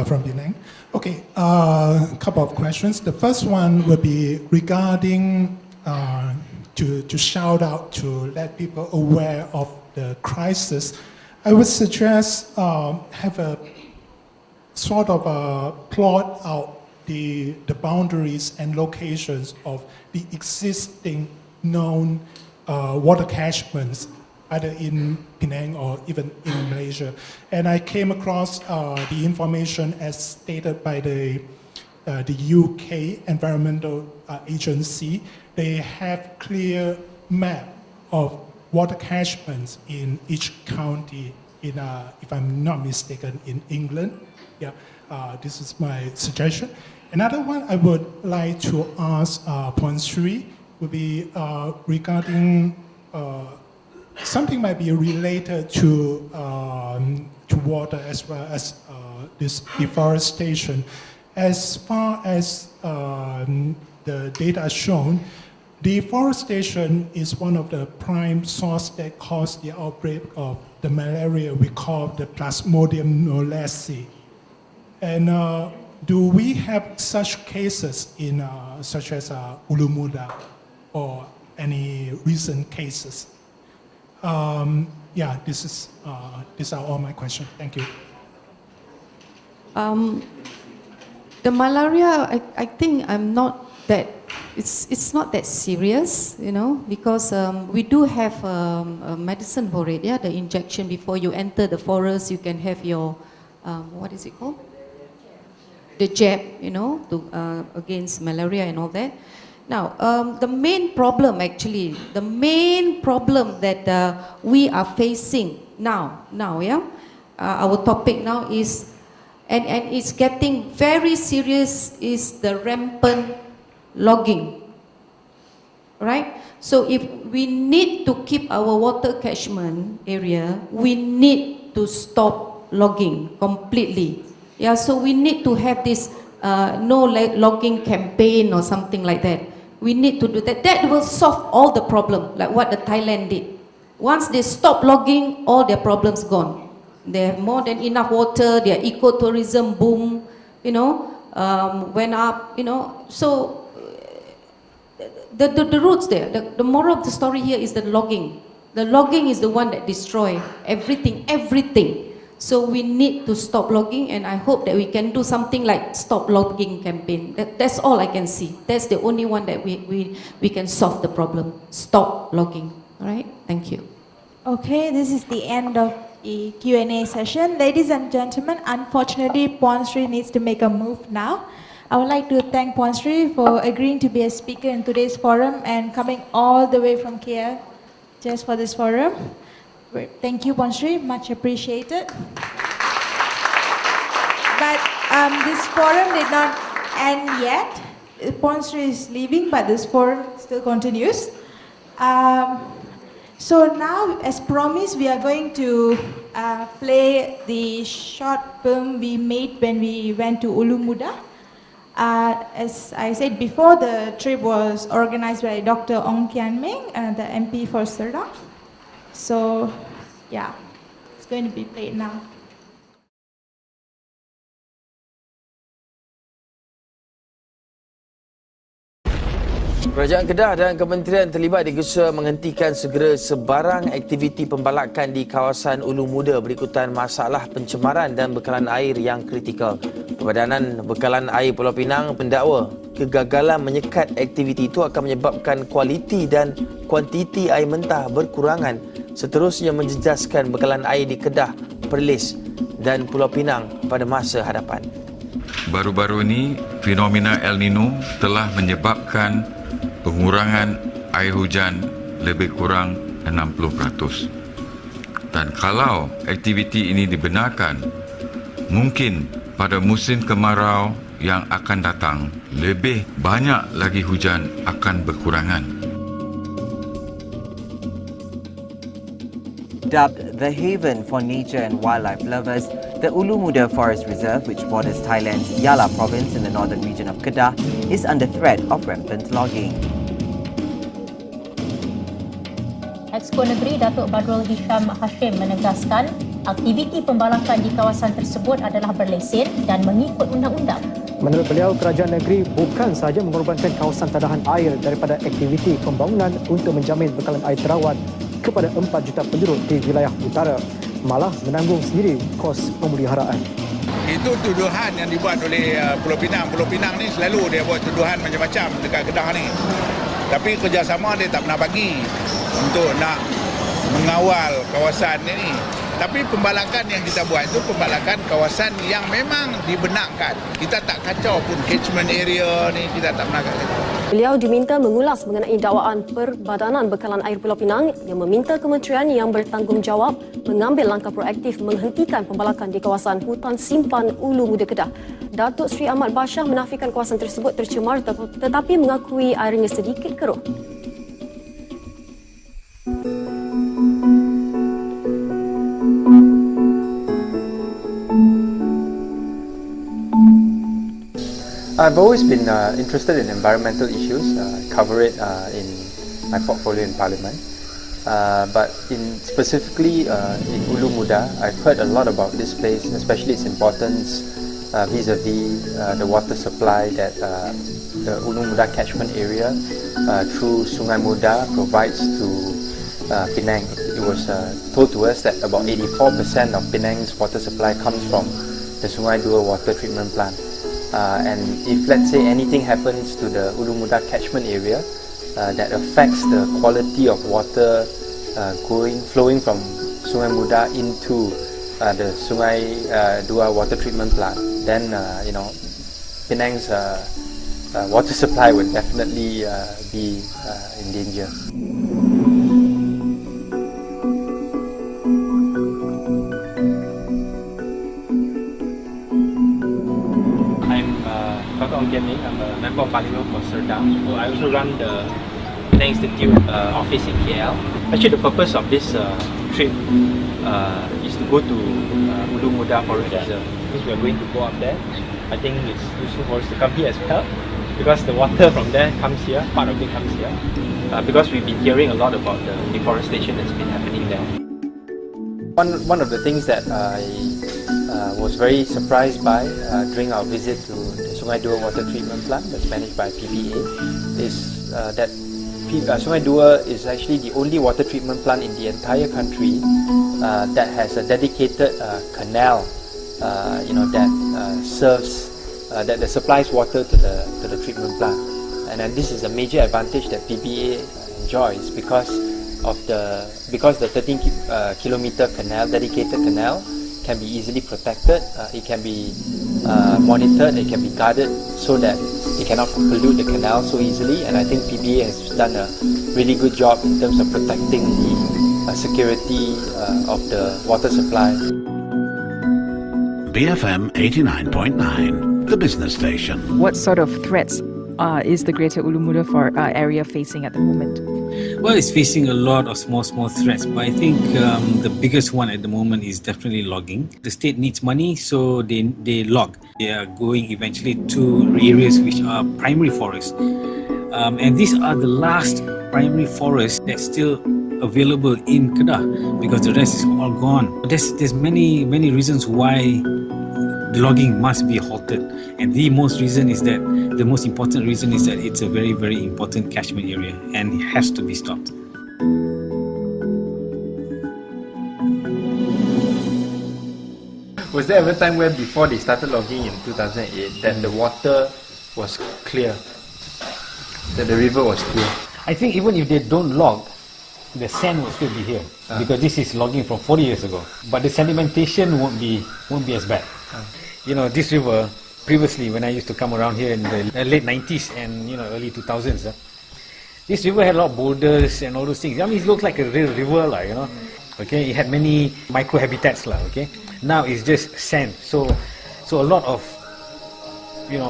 from Penang. Okay, a couple of questions. The first one would be regarding to shout out to let people aware of the crisis. I would suggest have a sort of plot out the boundaries and locations of the existing known water catchments, either in Penang or even in Malaysia. And I came across the information as stated by the UK Environmental Agency. They have clear map of water catchments in each county in, if I'm not mistaken, in England. Yeah, this is my suggestion. Another one I would like to ask Puan Sri would be regarding something might be related to water as well as this deforestation. As far as the data shown, deforestation is one of the prime sources that cause the outbreak of the malaria we call the Plasmodium knowlesi. And do we have such cases in such as Ulu Muda or any recent cases? Yeah, these are all my questions. Thank you. The malaria, I think I'm not that, it's not that serious, you know, because we do have a medicine for it, yeah, the injection before you enter the forest, you can have your, what is it called? The jab, you know, to, against malaria and all that. Now, the main problem actually, the main problem that we are facing now, yeah, our topic now is, and it's getting very serious, is the rampant logging, right? So if we need to keep our water catchment area, we need to stop logging completely. Yeah, so we need to have this no logging campaign or something like that. We need to do that. That will solve all the problem, like what the Thailand did. Once they stop logging, all their problems gone. They have more than enough water, their ecotourism boom, you know, went up, you know. So the roots there, the moral of the story here is the logging. The logging is the one that destroys everything, everything. So we need to stop logging, and I hope that we can do something like stop logging campaign. That's all I can see. That's the only one that we can solve the problem. Stop logging. All right? Thank you. Okay, this is the end of the Q&A session. Ladies and gentlemen, unfortunately, Puan Sri needs to make a move now. I would like to thank Puan Sri for agreeing to be a speaker in today's forum and coming all the way from KL just for this forum. Thank you, Puan Sri, much appreciated. But this forum did not end yet. Puan Sri is leaving, but this forum still continues. So now, as promised, we are going to play the short film we made when we went to Ulu Muda. As I said before, the trip was organized by Dr. Ong Kian Meng, the MP for Serdang. So, yeah, it's going to be played now. Kerajaan Kedah dan Kementerian terlibat digesa menghentikan segera sebarang aktiviti pembalakan di kawasan Ulu Muda berikutan masalah pencemaran dan bekalan air yang kritikal. Pembadanan bekalan air Pulau Pinang pendakwa kegagalan menyekat aktiviti itu akan menyebabkan kualiti dan kuantiti air mentah berkurangan, seterusnya menjejaskan bekalan air di Kedah, Perlis dan Pulau Pinang pada masa hadapan. Baru-baru ini, fenomena El Nino telah menyebabkan pengurangan air hujan lebih kurang 60%. Dan kalau aktiviti ini dibenarkan, mungkin pada musim kemarau yang akan datang, lebih banyak lagi hujan akan berkurangan. Dubbed the haven for nature and wildlife lovers, the Ulu Muda Forest Reserve, which borders Thailand's Yala province in the northern region of Kedah, is under threat of rampant logging. Exco Negeri Datuk Badrul Hisham Hashim menegaskan aktiviti pembalakan di kawasan tersebut adalah berlesen dan mengikut undang-undang. Menurut beliau, kerajaan negeri bukan sahaja mengorbankan kawasan tadahan air daripada aktiviti pembangunan untuk menjamin bekalan air terawat kepada 4 juta penduduk di wilayah utara, malah menanggung sendiri kos pemeliharaan. Itu tuduhan yang dibuat oleh Pulau Pinang. Pulau Pinang ni selalu dia buat tuduhan macam-macam dekat Kedah ni. Tapi kerjasama dia tak pernah bagi untuk nak mengawal kawasan ini. Tapi pembalakan yang kita buat itu pembalakan kawasan yang memang dibenarkan. Kita tak kacau pun catchment area ni, kita tak pernah kacau. Beliau diminta mengulas mengenai dakwaan Perbadanan Bekalan Air Pulau Pinang yang meminta kementerian yang bertanggungjawab mengambil langkah proaktif menghentikan pembalakan di kawasan hutan simpan Ulu Muda Kedah. Datuk Seri Ahmad Bashar menafikan kawasan tersebut tercemar tetapi mengakui airnya sedikit keruh. I've always been interested in environmental issues, cover it in my portfolio in Parliament. But specifically in Ulu Muda, I've heard a lot about this place, especially its importance vis-a-vis the water supply that the Ulu Muda catchment area through Sungai Muda provides to Penang. It was told to us that about 84% of Penang's water supply comes from the Sungai Muda water treatment plant. And if, let's say, anything happens to the Ulu Muda catchment area that affects the quality of water flowing from Sungai Muda into the Sungai Muda water treatment plant, then Penang's water supply would definitely be in danger. I'm a member of Parliament for Serdang. So I also run the Penang Institute office in KL. Actually, the purpose of this trip is to go to Ulu Muda Forest Reserve. Because we are going to go up there, I think it's useful for us to come here as well. Because the water from there comes here, part of it comes here. Because we've been hearing a lot about the deforestation that's been happening there. One of the things that I was very surprised by during our visit to the Sungai Muda water treatment plant that's managed by PBA is that Sungai Muda is actually the only water treatment plant in the entire country that has a dedicated canal, that serves, that supplies water to the treatment plant. And this is a major advantage that PBA enjoys because the 13 kilometer canal, dedicated canal, can be easily protected, it can be monitored, it can be guarded so that it cannot pollute the canal so easily, and I think PBA has done a really good job in terms of protecting the security of the water supply. BFM 89.9, the business station. What sort of threats is the Greater Ulu Muda area facing at the moment? Well, it's facing a lot of small threats, but I think the biggest one at the moment is definitely logging. The state needs money, so they log. They are going eventually to areas which are primary forests. And these are the last primary forests that's still available in Kedah, because the rest is all gone. There's many reasons why the logging must be halted, and the most important reason is that it's a very, very important catchment area and it has to be stopped. Was there ever a time where before they started logging in 2008 that the water was clear, that the river was clear. I think even if they don't log, the sand will still be here because this is logging from 40 years ago. But the sedimentation won't be as bad. You know, this river previously, when I used to come around here in the late 90s and early 2000s, this river had a lot of boulders and all those things. I mean, it looks like a real river, Okay, it had many microhabitats, Okay, now it's just sand. So a lot of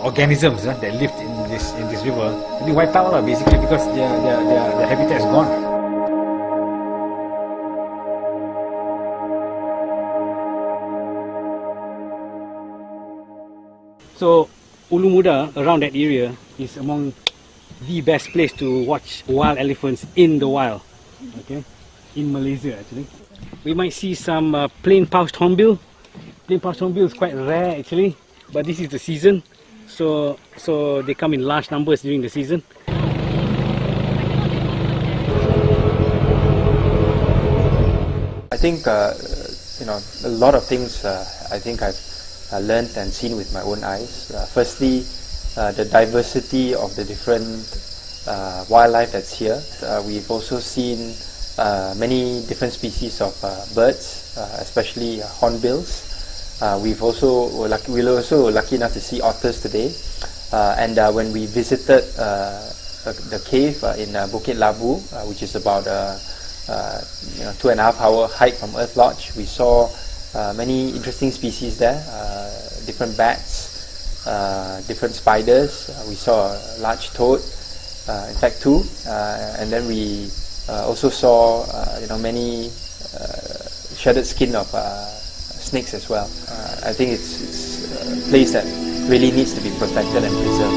organisms that lived in this river, they wiped out basically because their habitat is gone. So Ulu Muda around that area is among the best place to watch wild elephants in the wild. Okay, in Malaysia actually. We might see some plain pouched hornbill. Plain pouched hornbill is quite rare actually, but this is the season, so they come in large numbers during the season. I think a lot of things I think I've learned and seen with my own eyes. Firstly, the diversity of the different wildlife that's here. We've also seen many different species of birds, especially hornbills. We're also lucky enough to see otters today. And when we visited the cave in Bukit Labu, which is about 2.5 hour hike from Earth Lodge, we saw many interesting species there, different bats, different spiders. We saw a large toad, in fact 2, and then we also saw many shredded skin of snakes as well. I think it's a place that really needs to be protected and preserved.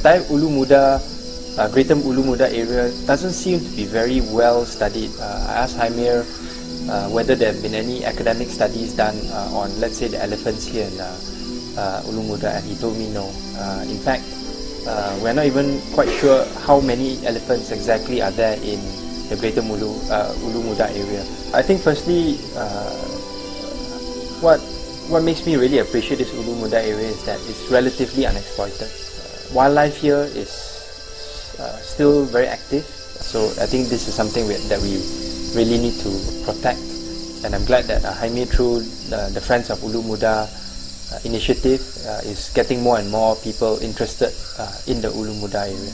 The entire Ulu Muda, Greater Ulu Muda area doesn't seem to be very well studied. I asked Jaimir whether there have been any academic studies done on, let's say, the elephants here in Ulu Muda, and he told me no. In fact, we're not even quite sure how many elephants exactly are there in the Greater Ulu Muda area. I think firstly, what makes me really appreciate this Ulu Muda area is that it's relatively unexploited. Wildlife here is still very active, so I think this is something that we really need to protect, and I'm glad that Jaimir, through the Friends of Ulu Muda initiative, is getting more and more people interested in the Ulu Muda area.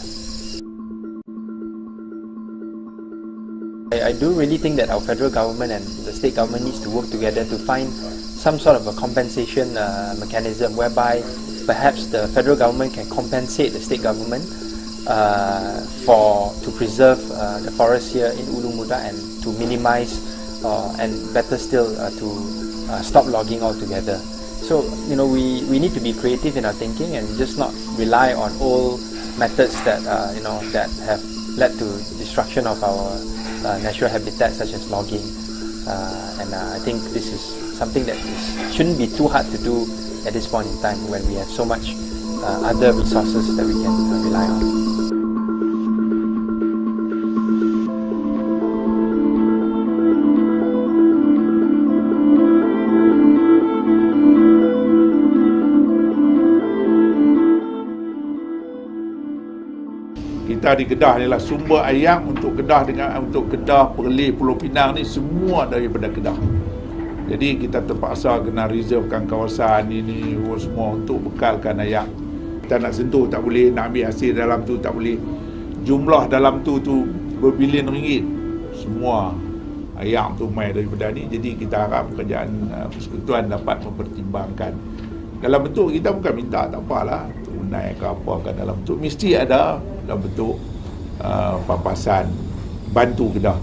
I do really think that our federal government and the state government needs to work together to find some sort of a compensation mechanism whereby perhaps the federal government can compensate the state government to preserve the forest here in Ulu Muda and to minimize and better still to stop logging altogether. So we need to be creative in our thinking and just not rely on old methods that that have led to destruction of our natural habitats such as logging. And I think this is something that shouldn't be too hard to do at this point in time when we have so much other resources that we can rely on. Kita di Kedah ni lah sumber air untuk Kedah Perlis, Pulau Pinang ni semua daripada Kedah. Jadi kita terpaksa kena reservekan kawasan ini semua untuk bekalkan air. Kita nak sentuh tak boleh, nak ambil hasil dalam tu tak boleh. Jumlah dalam tu berbilion ringgit. Semua air tu mai daripada ni. Jadi kita harap kerajaan persekutuan dapat mempertimbangkan. Dalam bentuk kita bukan minta tak apalah, tunai ke apa kan, dalam bentuk mesti ada dalam bentuk papasan bantu Kedah.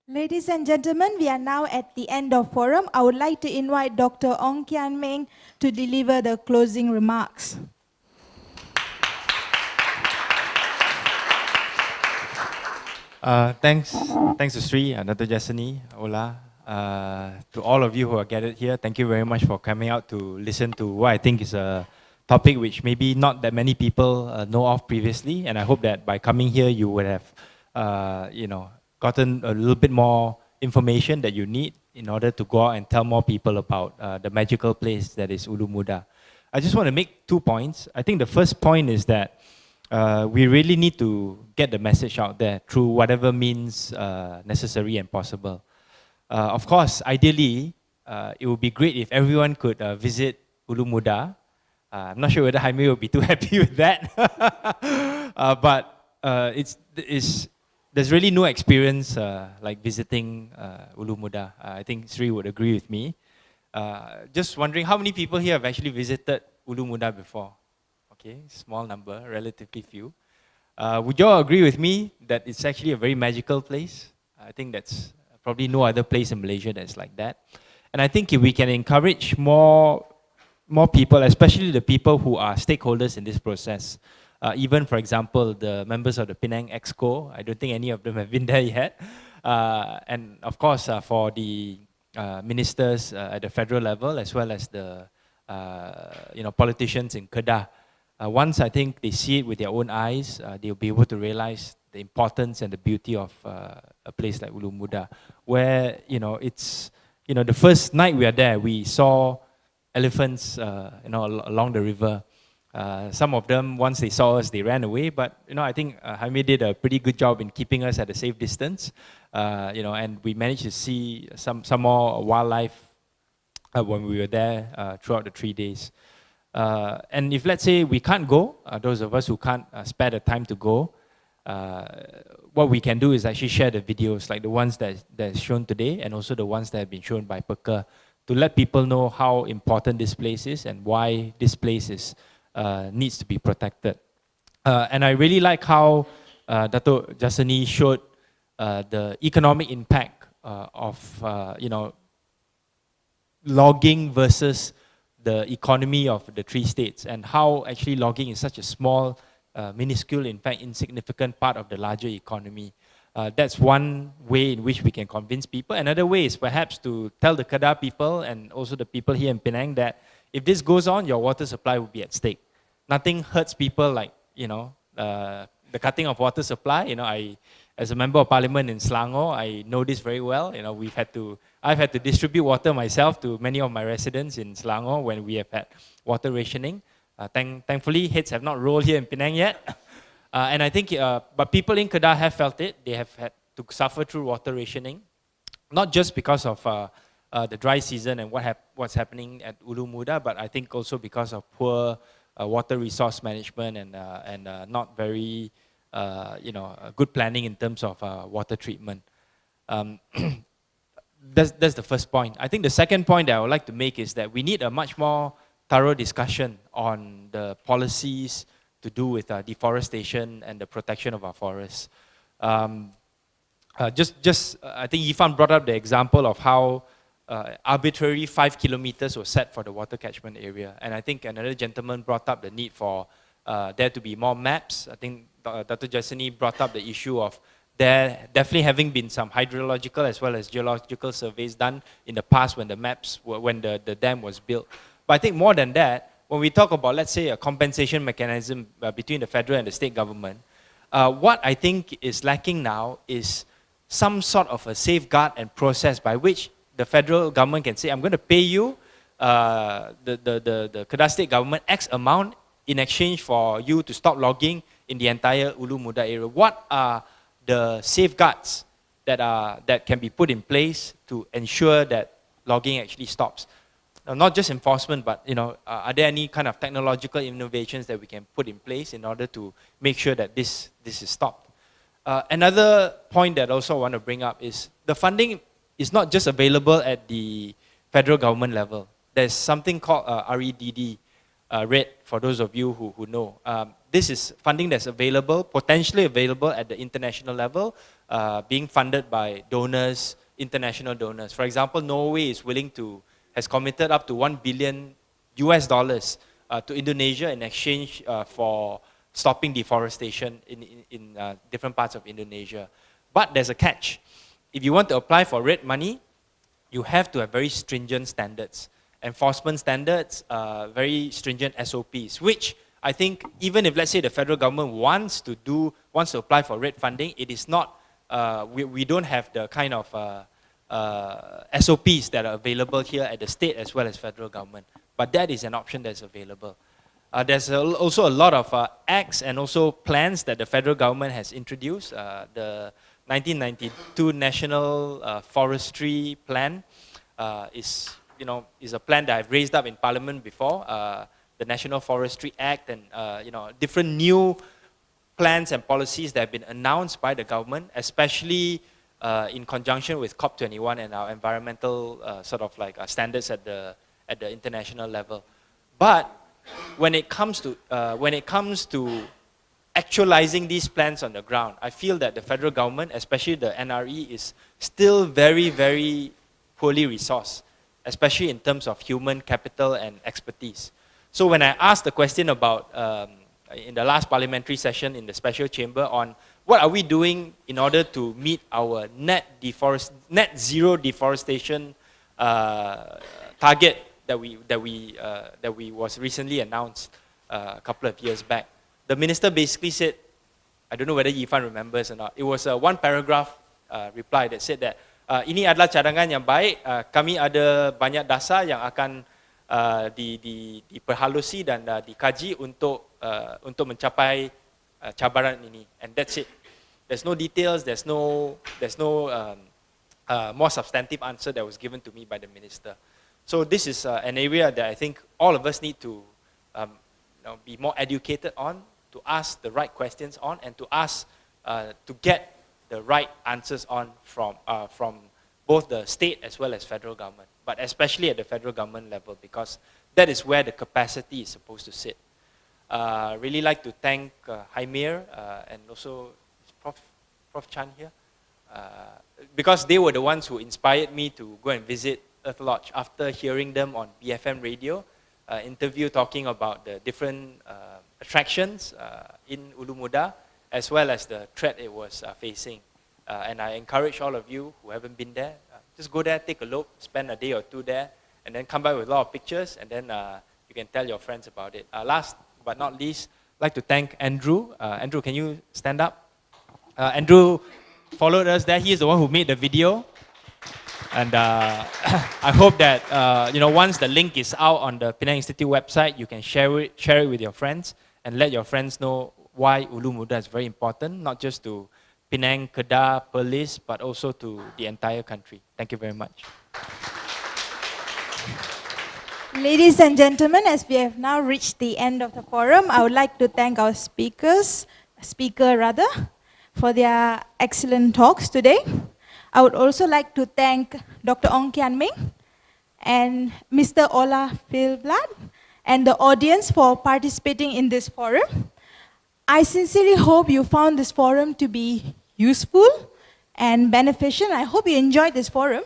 Ladies and gentlemen, we are now at the end of forum. I would like to invite Dr. Ong Kian Meng to deliver the closing remarks. Thanks to Sri, Dr. Jasani, Ola, to all of you who are gathered here. Thank you very much for coming out to listen to what I think is a topic which maybe not that many people know of previously, and I hope that by coming here you would have, gotten a little bit more information that you need in order to go out and tell more people about the magical place that is Ulu Muda. I just want to make 2 points. I think the first point is that we really need to get the message out there through whatever means necessary and possible. Of course, ideally, it would be great if everyone could visit Ulu Muda. I'm not sure whether Jaime will be too happy with that. But there's really no experience like visiting Ulu Muda. I think Sri would agree with me. Just wondering how many people here have actually visited Ulu Muda before? Okay, small number, relatively few. Would you all agree with me that it's actually a very magical place? I think that's probably no other place in Malaysia that's like that. And I think if we can encourage more people, especially the people who are stakeholders in this process, even, for example, the members of the Penang Exco, I don't think any of them have been there yet. And of course, for the ministers at the federal level, as well as the politicians in Kedah, once I think they see it with their own eyes, they'll be able to realize the importance and the beauty of a place like Ulu Muda, where it's the first night we are there, we saw elephants along the river. Some of them, once they saw us, they ran away. But I think Jaime did a pretty good job in keeping us at a safe distance. And we managed to see some more wildlife when we were there throughout the 3 days. And if, let's say, we can't go, those of us who can't spare the time to go, what we can do is actually share the videos, like the ones that's shown today, and also the ones that have been shown by Perka, to let people know how important this place is and why this place needs to be protected. And I really like how Dato' Jasani showed the economic impact of logging versus the economy of the 3 states, and how actually logging is such a small, minuscule, in fact insignificant part of the larger economy. That's one way in which we can convince people. Another way is perhaps to tell the Kedah people and also the people here in Penang that if this goes on, your water supply will be at stake. Nothing hurts people like the cutting of water supply. As a member of parliament in Selangor, I know this very well. I've had to distribute water myself to many of my residents in Selangor when we have had water rationing. Thankfully, heads have not rolled here in Penang yet. And I think, but people in Kedah have felt it. They have had to suffer through water rationing, not just because of the dry season and what's happening at Ulu Muda, but I think also because of poor water resource management and not very good planning in terms of water treatment. That's the first point. I think the second point that I would like to make is that we need a much more thorough discussion on the policies to do with deforestation and the protection of our forests. I think Ifan brought up the example of how arbitrary 5 kilometers was set for the water catchment area. And I think another gentleman brought up the need for there to be more maps. I think Dr. Jasani brought up the issue of there definitely having been some hydrological as well as geological surveys done in the past when the dam was built. But I think more than that, when we talk about, let's say, a compensation mechanism between the federal and the state government, what I think is lacking now is some sort of a safeguard and process by which the federal government can say, I'm going to pay you, the Kedah state government, X amount in exchange for you to stop logging in the entire Ulu Muda area. What are the safeguards that can be put in place to ensure that logging actually stops? Now, not just enforcement, but are there any kind of technological innovations that we can put in place in order to make sure that this is stopped? Another point that also I want to bring up is the funding is not just available at the federal government level. There's something called REDD, RED, for those of you who know. This is funding that's available, potentially available at the international level, being funded by donors, international donors. For example, Norway has committed up to $1 billion to Indonesia in exchange for stopping deforestation in different parts of Indonesia. But there's a catch. If you want to apply for RED money, you have to have very stringent standards, enforcement standards, very stringent SOPs, which I think even if, let's say, the federal government wants to apply for RED funding, it is not, we don't have the kind of SOPs that are available here at the state as well as federal government. But that is an option that's available. There's also a lot of acts and also plans that the federal government has introduced. The 1992 National Forestry Plan is a plan that I've raised up in Parliament before. The National Forestry Act and different new plans and policies that have been announced by the government, especially in conjunction with COP21 and our environmental standards at the international level. But when it comes to actualizing these plans on the ground, I feel that the federal government, especially the NRE, is still very, very poorly resourced, especially in terms of human capital and expertise. So when I asked the question about, in the last parliamentary session in the special chamber, on what are we doing in order to meet our net zero deforestation target that was recently announced a couple of years back. The minister basically said, I don't know whether Yifan remembers or not, it was a one paragraph reply that said that ini adalah cadangan yang baik, kami ada banyak dasar yang akan diperhalusi dan dikaji untuk mencapai cabaran ini, and that's it. There's no details, there's no more substantive answer that was given to me by the minister. So this is an area that I think all of us need to be more educated on, to ask the right questions on, and to ask to get the right answers on from both the state as well as federal government, but especially at the federal government level, because that is where the capacity is supposed to sit. Really like to thank Haimir and also Prof. Chan here, because they were the ones who inspired me to go and visit Earth Lodge after hearing them on BFM radio, interview talking about the different attractions in Ulu Muda, as well as the threat it was facing. And I encourage all of you who haven't been there, just go there, take a look, spend a day or two there, and then come back with a lot of pictures, and then you can tell your friends about it. Last but not least, I'd like to thank Andrew. Andrew, can you stand up? Andrew followed us there. He is the one who made the video. And I hope that once the link is out on the Penang Institute website, you can share it with your friends and let your friends know why Ulu Muda is very important, not just to Penang, Kedah, Perlis, but also to the entire country. Thank you very much. Ladies and gentlemen, as we have now reached the end of the forum, I would like to thank our speaker, for their excellent talks today. I would also like to thank Dr. Ong Kian Ming and Mr. Ola Philblad and the audience for participating in this forum. I sincerely hope you found this forum to be useful and beneficial. I hope you enjoyed this forum.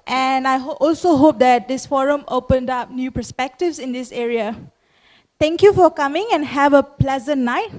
And I also hope that this forum opened up new perspectives in this area. Thank you for coming and have a pleasant night.